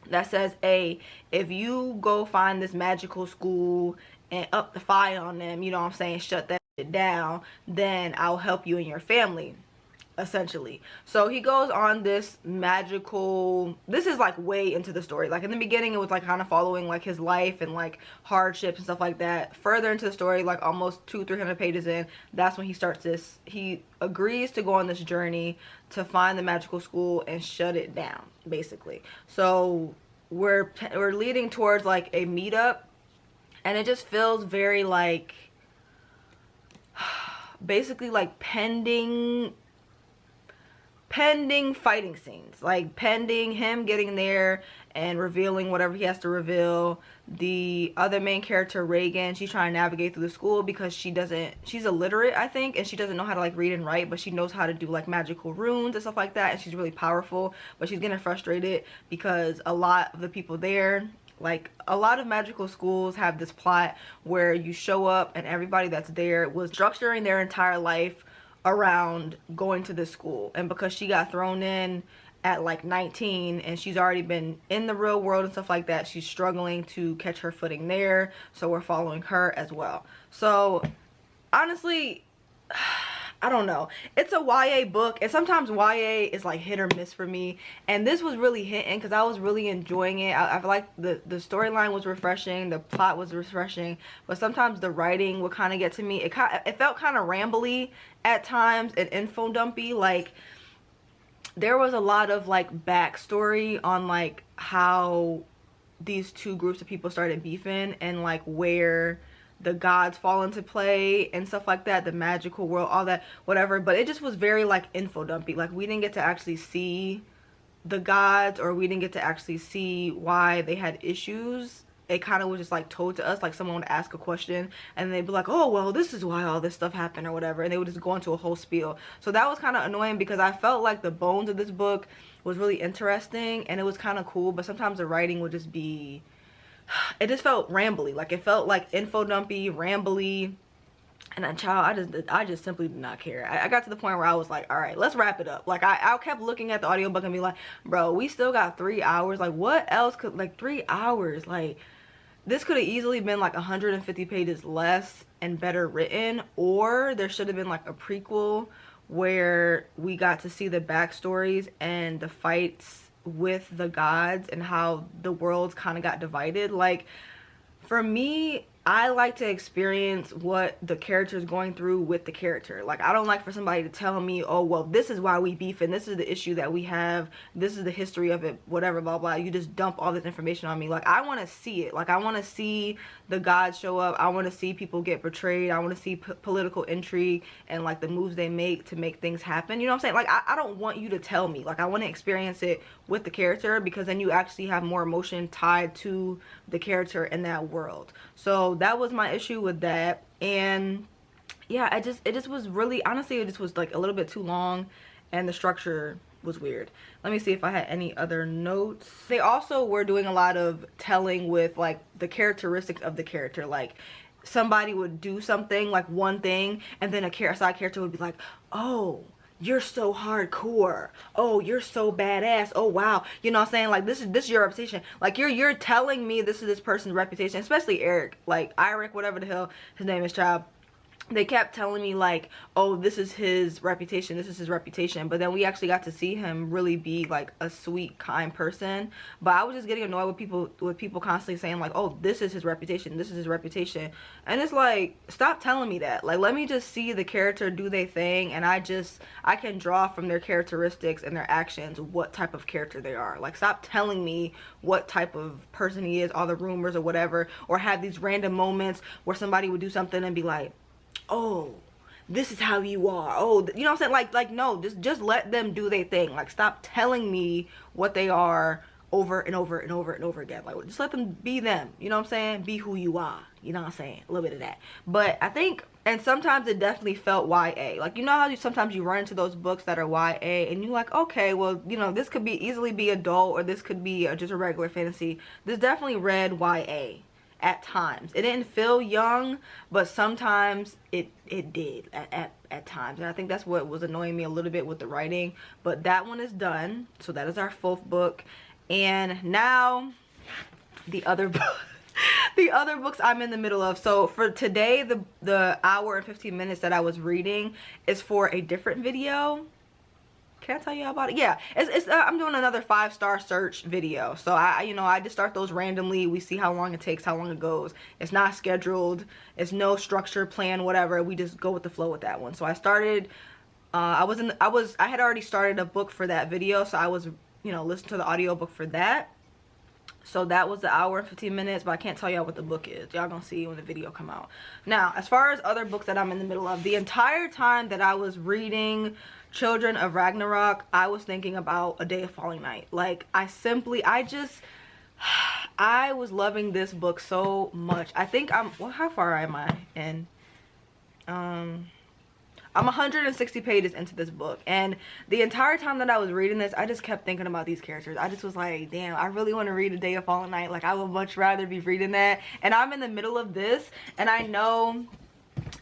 that says, hey, if you go find this magical school and up the fire on them, you know what I'm saying, shut that shit down, then I'll help you and your family, essentially. So he goes on this magical, this is like way into the story. Like in the beginning it was like kind of following like his life and like hardships and stuff like that. Further into the story, like almost 200-300 pages in, that's when he starts this, he agrees to go on this journey to find the magical school and shut it down, basically. So we're leading towards like a meetup, and it just feels very like basically like pending fighting scenes, like pending him getting there and revealing whatever he has to reveal. The other main character, Reagan, she's trying to navigate through the school because she's illiterate, I think, and she doesn't know how to like read and write, but she knows how to do like magical runes and stuff like that, and she's really powerful. But she's getting frustrated because a lot of the people there, like a lot of magical schools have this plot where you show up and everybody that's there was structuring their entire life around going to this school, and because she got thrown in at like 19 and she's already been in the real world and stuff like that, she's struggling to catch her footing there. So we're following her as well. So honestly, I don't know, it's a YA book, and sometimes YA is like hit or miss for me, and this was really hitting because I was really enjoying it. I feel like the storyline was refreshing, the plot was refreshing, but sometimes the writing would kind of get to me. It felt kind of rambly at times and info dumpy. Like there was a lot of like backstory on like how these two groups of people started beefing and like where the gods fall into play and stuff like that, the magical world, all that, whatever. But it just was very like info dumpy. Like we didn't get to actually see the gods, or we didn't get to actually see why they had issues. It kind of was just like told to us, like someone would ask a question and they'd be like, oh well, this is why all this stuff happened or whatever, and they would just go into a whole spiel. So that was kind of annoying because I felt like the bones of this book was really interesting and it was kind of cool, but sometimes the writing would just be, it just felt rambly. Like it felt like info dumpy, rambly, and I just simply did not care. I got to the point where I was like, all right, let's wrap it up. Like I kept looking at the audiobook and be like, bro, we still got 3 hours. Like what else could, like 3 hours, like this could have easily been like 150 pages less and better written, or there should have been like a prequel where we got to see the backstories and the fights with the gods and how the worlds kind of got divided. Like for me, I like to experience what the character is going through with the character. Like, I don't like for somebody to tell me, oh, well, this is why we beef and this is the issue that we have. This is the history of it, whatever, blah, blah. You just dump all this information on me. Like, I want to see it. Like, I want to see the gods show up. I want to see people get betrayed. I want to see political intrigue and, like, the moves they make to make things happen. You know what I'm saying? Like, I don't want you to tell me. Like, I want to experience it with the character, because then you actually have more emotion tied to the character in that world. So that was my issue with that. And yeah, it just was really, honestly, it just was like a little bit too long, and the structure was weird. Let me see if I had any other notes. They also were doing a lot of telling with like the characteristics of the character. Like, somebody would do something, like one thing, and then a side character would be like, oh, you're so hardcore, oh, you're so badass, oh wow, you know what I'm saying? Like, this is your reputation. Like, you're telling me this is this person's reputation, especially Eric, like Eric, whatever the hell his name is, child. They kept telling me like, oh, this is his reputation, this is his reputation. But then we actually got to see him really be like a sweet, kind person. But I was just getting annoyed with people constantly saying like, oh, this is his reputation, this is his reputation. And it's like, stop telling me that. Like, let me just see the character do their thing, and I can draw from their characteristics and their actions what type of character they are. Like, stop telling me what type of person he is, all the rumors or whatever, or have these random moments where somebody would do something and be like, oh, this is how you are, oh, you know what I'm saying? Like no, just let them do their thing. Like, stop telling me what they are over and over and over and over again. Like, just let them be them, you know what I'm saying? Be who you are, you know what I'm saying? A little bit of that. But I think, and sometimes it definitely felt YA. Like, you know how sometimes you run into those books that are YA and you're like, okay, well, you know, this could easily be adult, or this could be just a regular fantasy. This definitely read YA at times. It didn't feel young, but sometimes it did at times. And I think that's what was annoying me a little bit with the writing. But that one is done. So that is our 4th book. And now the other book. The other books I'm in the middle of. So for today, the hour and 15 minutes that I was reading is for a different video. Can I tell you about it? Yeah, I'm doing another 5-star search video. So I just start those randomly. We see how long it takes, how long it goes. It's not scheduled. It's no structure, plan, whatever. We just go with the flow with that one. So I started. I had already started a book for that video. So I was, listening to the audiobook for that. So that was the hour and 15 minutes, but I can't tell y'all what the book is. Y'all gonna see when the video come out. Now, as far as other books that I'm in the middle of, the entire time that I was reading Children of Ragnarok, I was thinking about A Day of Falling Night. Like, I was loving this book so much. I think how far am I in? I'm 160 pages into this book, and the entire time that I was reading this, I just kept thinking about these characters. I just was like, damn, I really want to read A Day of Fallen Night. Like, I would much rather be reading that. And I'm in the middle of this, and I know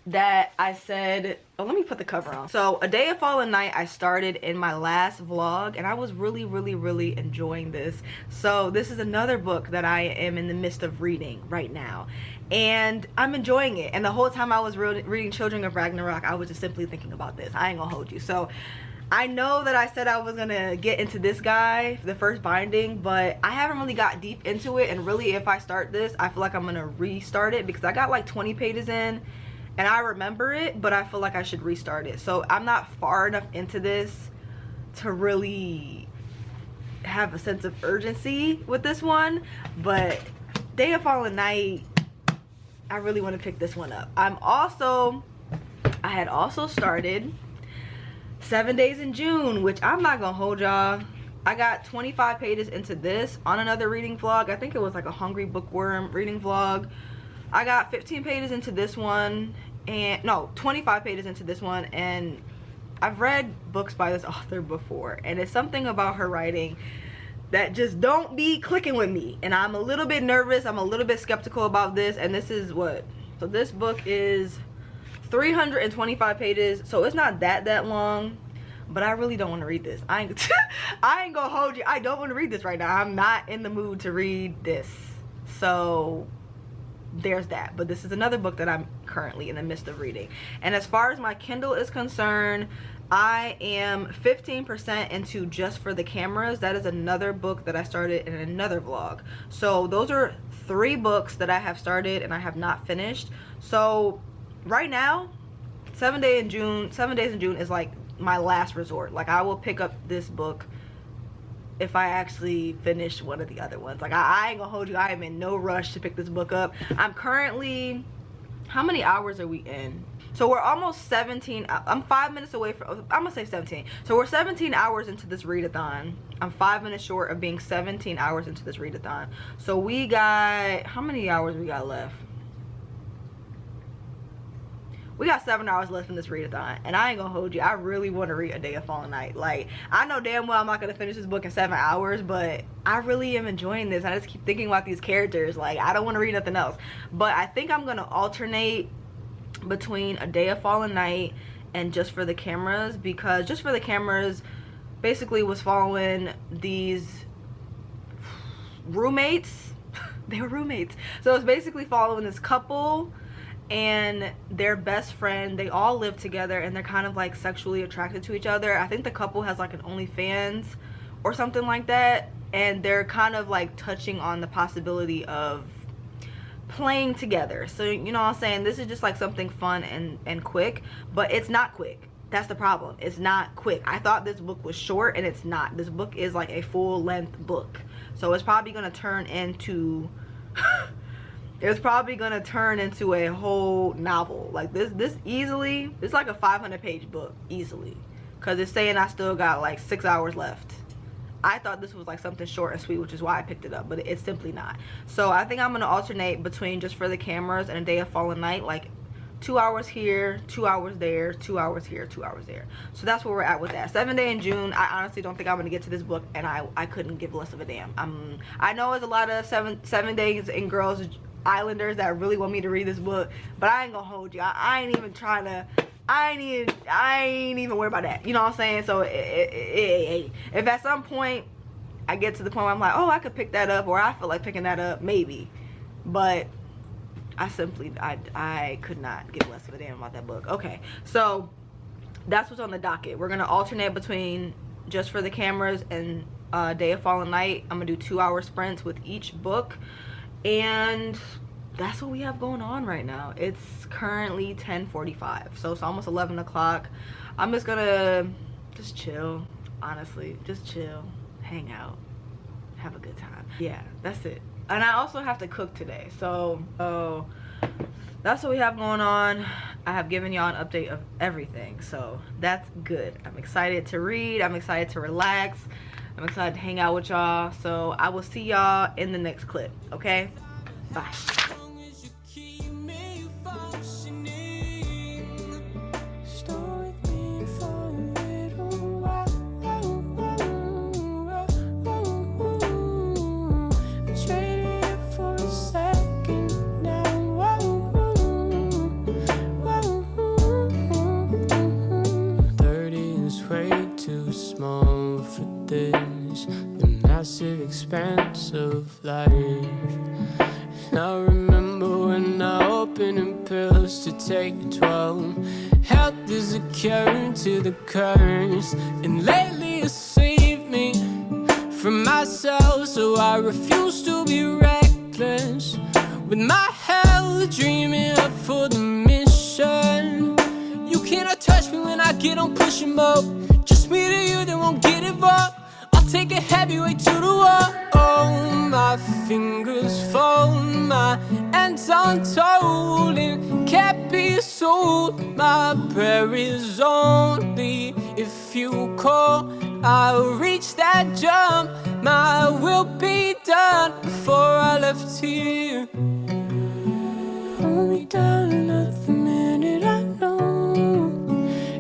that I said, oh, let me put the cover on. So A Day of Fallen Night I started in my last vlog, and I was really, really, really enjoying this. So this is another book that I am in the midst of reading right now, and I'm enjoying it. And the whole time I was reading Children of Ragnarok, I was just simply thinking about this. I ain't gonna hold you. So I know that I said I was gonna get into this guy, the first binding, but I haven't really got deep into it. And really, if I start this, I feel like I'm gonna restart it, because I got like 20 pages in and I remember it, but I feel like I should restart it. So I'm not far enough into this to really have a sense of urgency with this one. But Day of Fallen Night, I really want to pick this one up. I had also started 7 Days in June, which I'm not gonna hold y'all. I got 25 pages into this on another reading vlog. I think it was like a Hungry Bookworm reading vlog. I got 15 pages into this one, and no, 25 pages into this one, and I've read books by this author before, and it's something about her writing that just don't be clicking with me, and I'm a little bit nervous. I'm a little bit skeptical about this. And this is so this book is 325 pages, so it's not that long, but I really don't want to read this. I ain't gonna hold you. I don't want to read this right now. I'm not in the mood to read this, so there's that. But this is another book that I'm currently in the midst of reading. And as far as my Kindle is concerned, I am 15% into Just for the Cameras. That is another book that I started in another vlog. So those are 3 books that I have started and I have not finished. So right now, 7 days in June is like my last resort. Like, I will pick up this book if I actually finish one of the other ones. Like, I ain't gonna hold you, I am in no rush to pick this book up. I'm currently, how many hours are we in? So we're almost 17, I'm 5 minutes away from, I'm gonna say 17. So we're 17 hours into this readathon. I'm 5 minutes short of being 17 hours into this readathon. So we got, how many hours we got left? We got 7 hours left in this readathon, and I ain't gonna hold you, I really want to read A Day of Fallen Night. Like, I know damn well I'm not gonna finish this book in 7 hours, but I really am enjoying this. I just keep thinking about these characters. Like, I don't want to read nothing else, but I think I'm gonna alternate between A Day of Fallen Night and Just for the Cameras, because Just for the Cameras basically was following these roommates. They were roommates, so it's basically following this couple and their best friend. They all live together and they're kind of like sexually attracted to each other. I think the couple has like an OnlyFans or something like that, and they're kind of like touching on the possibility of playing together. So, you know what I'm saying, this is just like something fun and quick, but it's not quick. That's the problem, it's not quick. I thought this book was short, and it's not. This book is like a full-length book, so it's probably gonna turn into it's probably gonna turn into a whole novel. Like, this easily, it's like a 500-page book easily, because it's saying I still got like 6 hours left. I thought this was like something short and sweet, which is why I picked it up, but it's simply not. So I think I'm gonna alternate between Just for the Cameras and A Day of Fallen Night, like 2 hours here, 2 hours there, 2 hours here, 2 hours there. So that's where we're at with that. 7 days in June, I honestly don't think I'm gonna get to this book, and I couldn't give less of a damn. I know there's a lot of seven days in girls islanders that really want me to read this book, but I ain't gonna hold you. I ain't even trying to. I ain't even worried about that. You know what I'm saying? So if at some point I get to the point where I'm like, oh, I could pick that up, or I feel like picking that up, maybe. But I could not give less of a damn about that book. Okay, so that's what's on the docket. We're gonna alternate between Just for the Cameras and Day of Fallen Night. I'm gonna do 2-hour sprints with each book, and that's what we have going on right now. It's currently 10:45, so it's almost 11 o'clock. I'm just gonna just chill, honestly, just chill, hang out, have a good time. Yeah, that's it. And I also have to cook today, so that's what we have going on. I have given y'all an update of everything, so that's good. I'm excited to read, I'm excited to relax, I'm excited to hang out with y'all. So I will see y'all in the next clip. Okay, bye. Expanse of life. And I remember when I opened in pills to take 12. Health is a cure to the curse, and lately it saved me from myself. So I refuse to be reckless with my health, dreaming up for the mission. You cannot touch me when I get on pushing mode. Just me to you, they won't get involved. Take a heavyweight to the wall. Oh, my fingers fold, my hands untold, and can't be sold. My prayer is only if you call, I'll reach that jump. My will be done before I left here. Hold me down another minute, I know.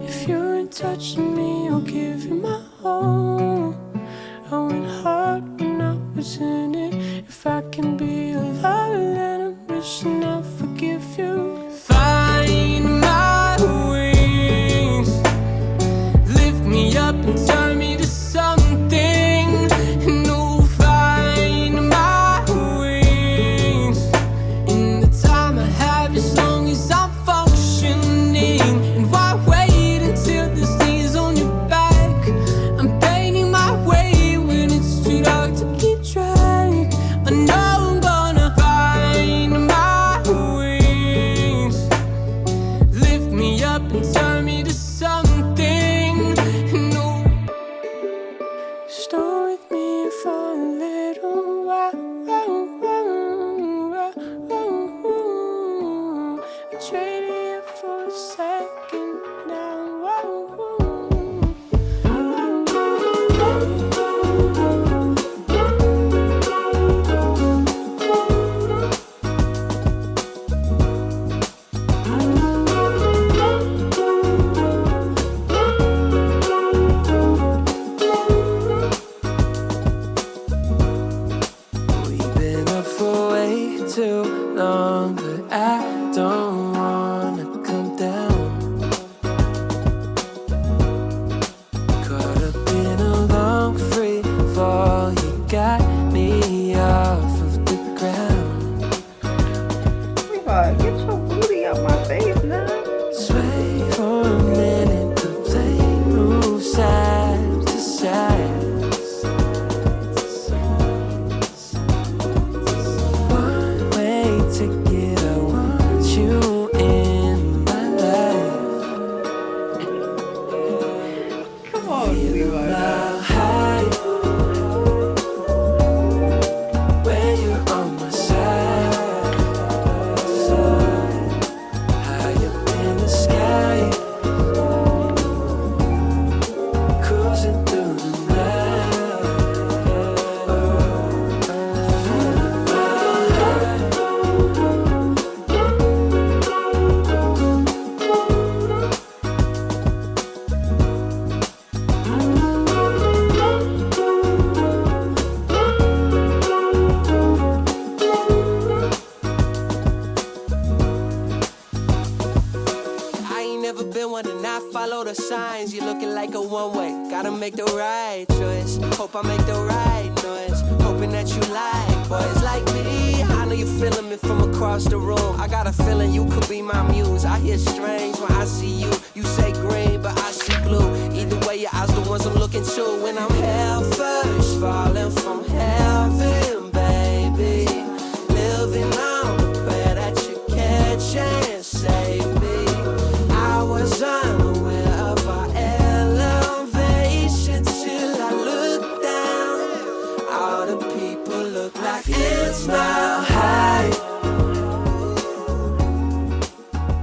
If you're in touch with me, I'll give you my all. I went hard when I was in it. If I can be alive, then I'm wishing I'll forgive you. Find my wings, lift me up and turn me to something. And oh, find my wings in the time I have, as long as I'm functioning. And why wait until this day's only too long, but I don't wanna come down. Caught up in a long free fall, you got me off of the ground. Levi, get your booty out my face now. Sway for a minute, the plane moves side to side. One way ticket, I want you in my life. Come on, Levi. Now high, when you're on my side, high up in the sky, cruising through the night. I ain't never been one to not follow the signs. You're looking like a one-way. Gotta make the right choice. Hope I make the right noise. Hoping that you like boys like me. I know you're feeling me from across the room. I got a feeling you could be my muse. I hear strange when I see you. You say green, but I see blue. Either way, your eyes the ones I'm looking to. When I'm hell first, falling from heaven, baby. Living on the prayer that you catch and save me. I was unaware of our elevation till I looked down. All the people look like it's now high.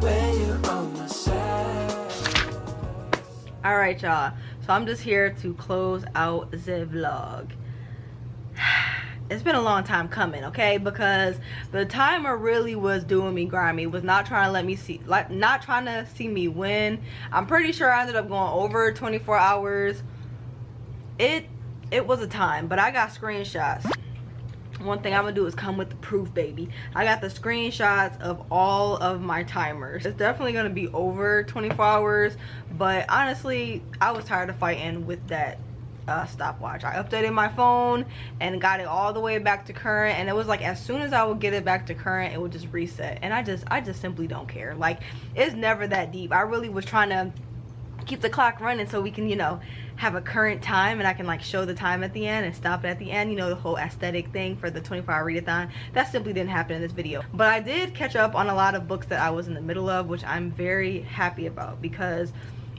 When you're on my side. All right, y'all. So I'm just here to close out the vlog. It's been a long time coming, okay? Because the timer really was doing me grimy. Was not trying to let me see, like, not trying to see me win. I'm pretty sure I ended up going over 24 hours. It was a time, but I got screenshots. One thing I'm gonna do is come with the proof, baby. I got the screenshots of all of my timers. It's definitely gonna be over 24 hours, but honestly, I was tired of fighting with that stopwatch. I updated my phone and got it all the way back to current, and it was like as soon as I would get it back to current, it would just reset. And I just simply don't care. Like, it's never that deep. I really was trying to keep the clock running so we can, you know, have a current time and I can like show the time at the end and stop it at the end, you know, the whole aesthetic thing for the 24-hour readathon. That simply didn't happen in this video, but I did catch up on a lot of books that I was in the middle of, which I'm very happy about, because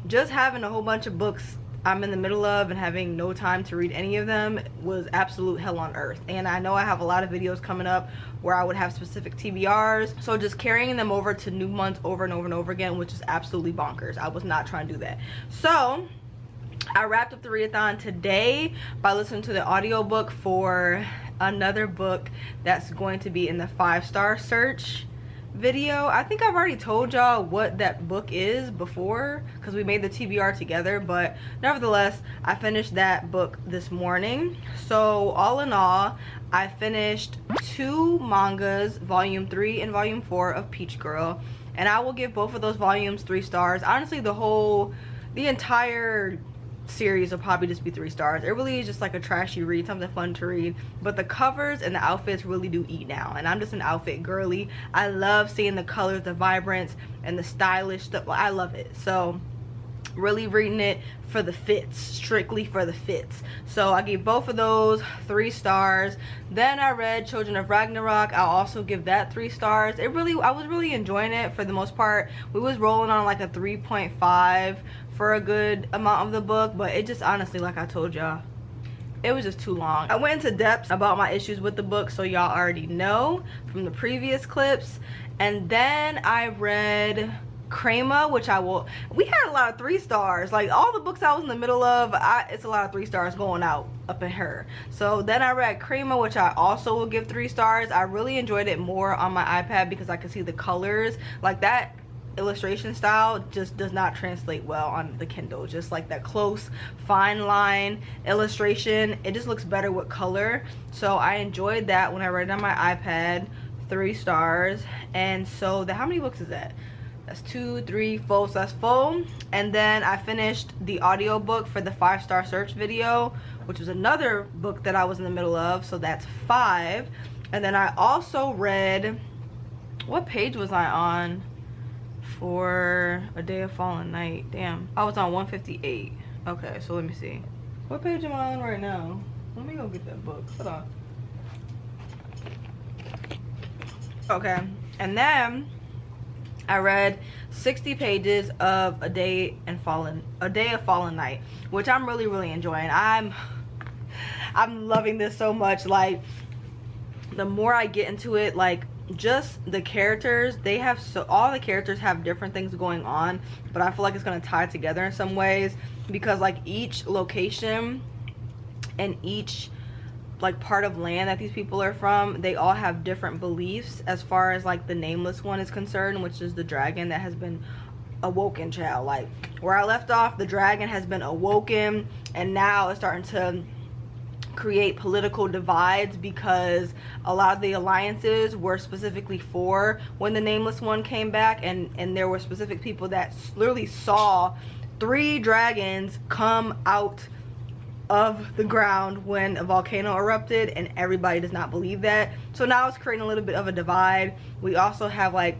just having a whole bunch of books I'm in the middle of and having no time to read any of them was absolute hell on earth. And I know I have a lot of videos coming up where I would have specific TBRs, so just carrying them over to new months over and over and over again, which is absolutely bonkers. I was not trying to do that. So I wrapped up the readathon today by listening to the audiobook for another book that's going to be in the 5-star search video. I think I've already told y'all what that book is before because we made the TBR together, but nevertheless, I finished that book this morning. So all in all, I finished 2 mangas, volume 3 and volume 4 of Peach Girl, and I will give both of those volumes 3 stars. Honestly, the entire series will probably just be 3 stars. It really is just like a trashy read, something fun to read, but the covers and the outfits really do eat now, and I'm just an outfit girly. I love seeing the colors, the vibrance, and the stylish stuff. I love it. So really reading it for the fits, strictly for the fits. So I gave both of those 3 stars. Then I read Children of Ragnarok. I'll also give that 3 stars. I was really enjoying it for the most part. We was rolling on like a 3.5 for a good amount of the book, but it just honestly, like I told y'all, it was just too long. I went into depth about my issues with the book, so y'all already know from the previous clips. And then I read Crema, which we had a lot of 3 stars. Like all the books I was in the middle of, it's a lot of 3 stars going out up in her. So then I read Crema, which I also will give 3 stars. I really enjoyed it more on my iPad because I could see the colors. Like that illustration style just does not translate well on the Kindle. Just like that close fine line illustration, it just looks better with color. So I enjoyed that when I read it on my iPad. 3 stars. And so how many books is that? That's 2, 3, 4, so that's full. And then I finished the audiobook for the 5-star search video, which was another book that I was in the middle of, so that's 5. And then I also read, what page was I on for A Day of Fallen Night? Damn, I was on 158. Okay, so let me see. What page am I on right now? Let me go get that book. Hold on. Okay, and then I read 60 pages of A Day of Fallen Night, which I'm really enjoying. I'm loving this so much. Like, the more I get into it, like, just the characters, all the characters have different things going on, but I feel like it's going to tie together in some ways, because like each location and each like part of land that these people are from, they all have different beliefs as far as like the nameless one is concerned, which is the dragon that has been awoken, child. Like, where I left off, the dragon has been awoken, and now it's starting to create political divides, because a lot of the alliances were specifically for when the nameless one came back, and there were specific people that literally saw 3 dragons come out of the ground when a volcano erupted, and everybody does not believe that. So now it's creating a little bit of a divide. We also have like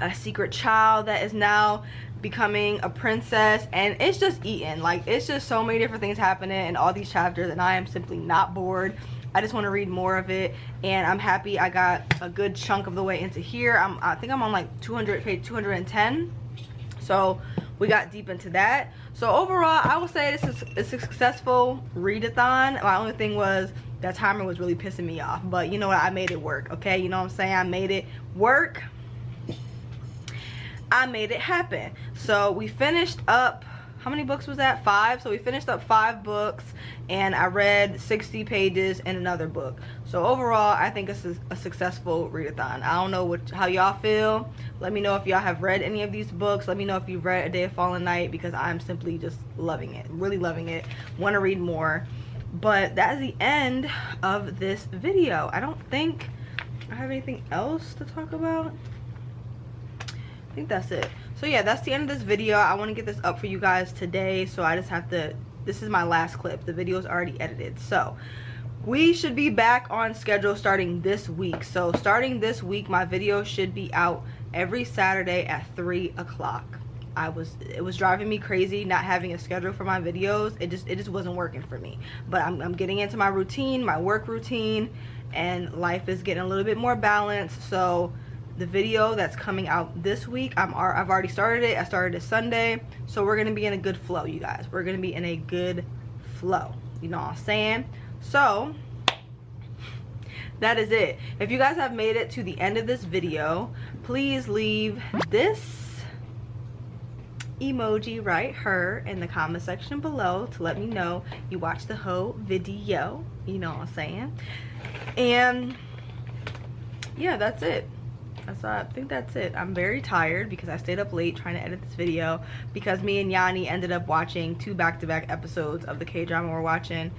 a secret child that is now becoming a princess, and it's just eating. Like, it's just so many different things happening in all these chapters, and I am simply not bored. I just want to read more of it, and I'm happy I got a good chunk of the way into here. I think I'm on like page 210, so we got deep into that. So overall, I would say this is a successful readathon. My only thing was that timer was really pissing me off, but you know what, I made it work. Okay, you know what I'm saying, I made it work. I made it happen. So we finished up, how many books was that? 5. So we finished up 5 books, and I read 60 pages in another book. So overall, I think this is a successful readathon. I don't know how y'all feel. Let me know if y'all have read any of these books. Let me know if you've read A Day of Fallen Night, because I'm simply just loving it, really loving it. Want to read more. But that is the end of this video. I don't think I have anything else to talk about. I think that's it. So yeah, that's the end of this video. I want to get this up for you guys today, so I just have to, this is my last clip. The video is already edited, so we should be back on schedule starting this week. So starting this week, my video should be out every Saturday at 3 o'clock. It was driving me crazy not having a schedule for my videos. It just wasn't working for me. But I'm getting into my routine, my work routine, and life is getting a little bit more balanced. So the video that's coming out this week, I've already started it. I started it Sunday, so we're gonna be in a good flow, you guys. We're gonna be in a good flow, you know what I'm saying? So that is it. If you guys have made it to the end of this video, please leave this emoji right here in the comment section below to let me know you watched the whole video, you know what I'm saying? And yeah, that's it. I think that's it. I'm very tired because I stayed up late trying to edit this video, because me and Yanni ended up watching 2 back-to-back episodes of the K-drama we're watching.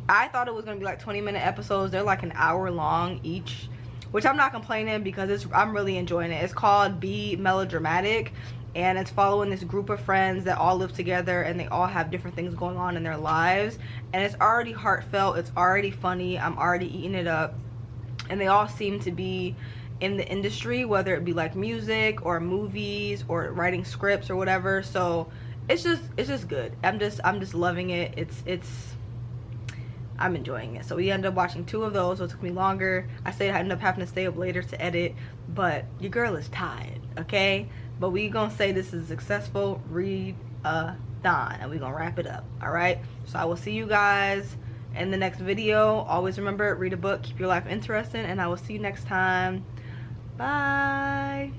I thought it was gonna be like 20-minute episodes. They're like an hour long each, which I'm not complaining, because I'm really enjoying it. It's called Be Melodramatic, and it's following this group of friends that all live together, and they all have different things going on in their lives, and it's already heartfelt, it's already funny, I'm already eating it up, and they all seem to be in the industry, whether it be like music or movies or writing scripts or whatever. So it's just good. I'm just loving it. I'm enjoying it. So we ended up watching 2 of those, so it took me longer. I ended up having to stay up later to edit, but your girl is tired, okay? But we gonna say this is a successful readathon, and we gonna wrap it up. All right, so I will see you guys in the next video. Always remember, read a book, keep your life interesting, and I will see you next time. Bye.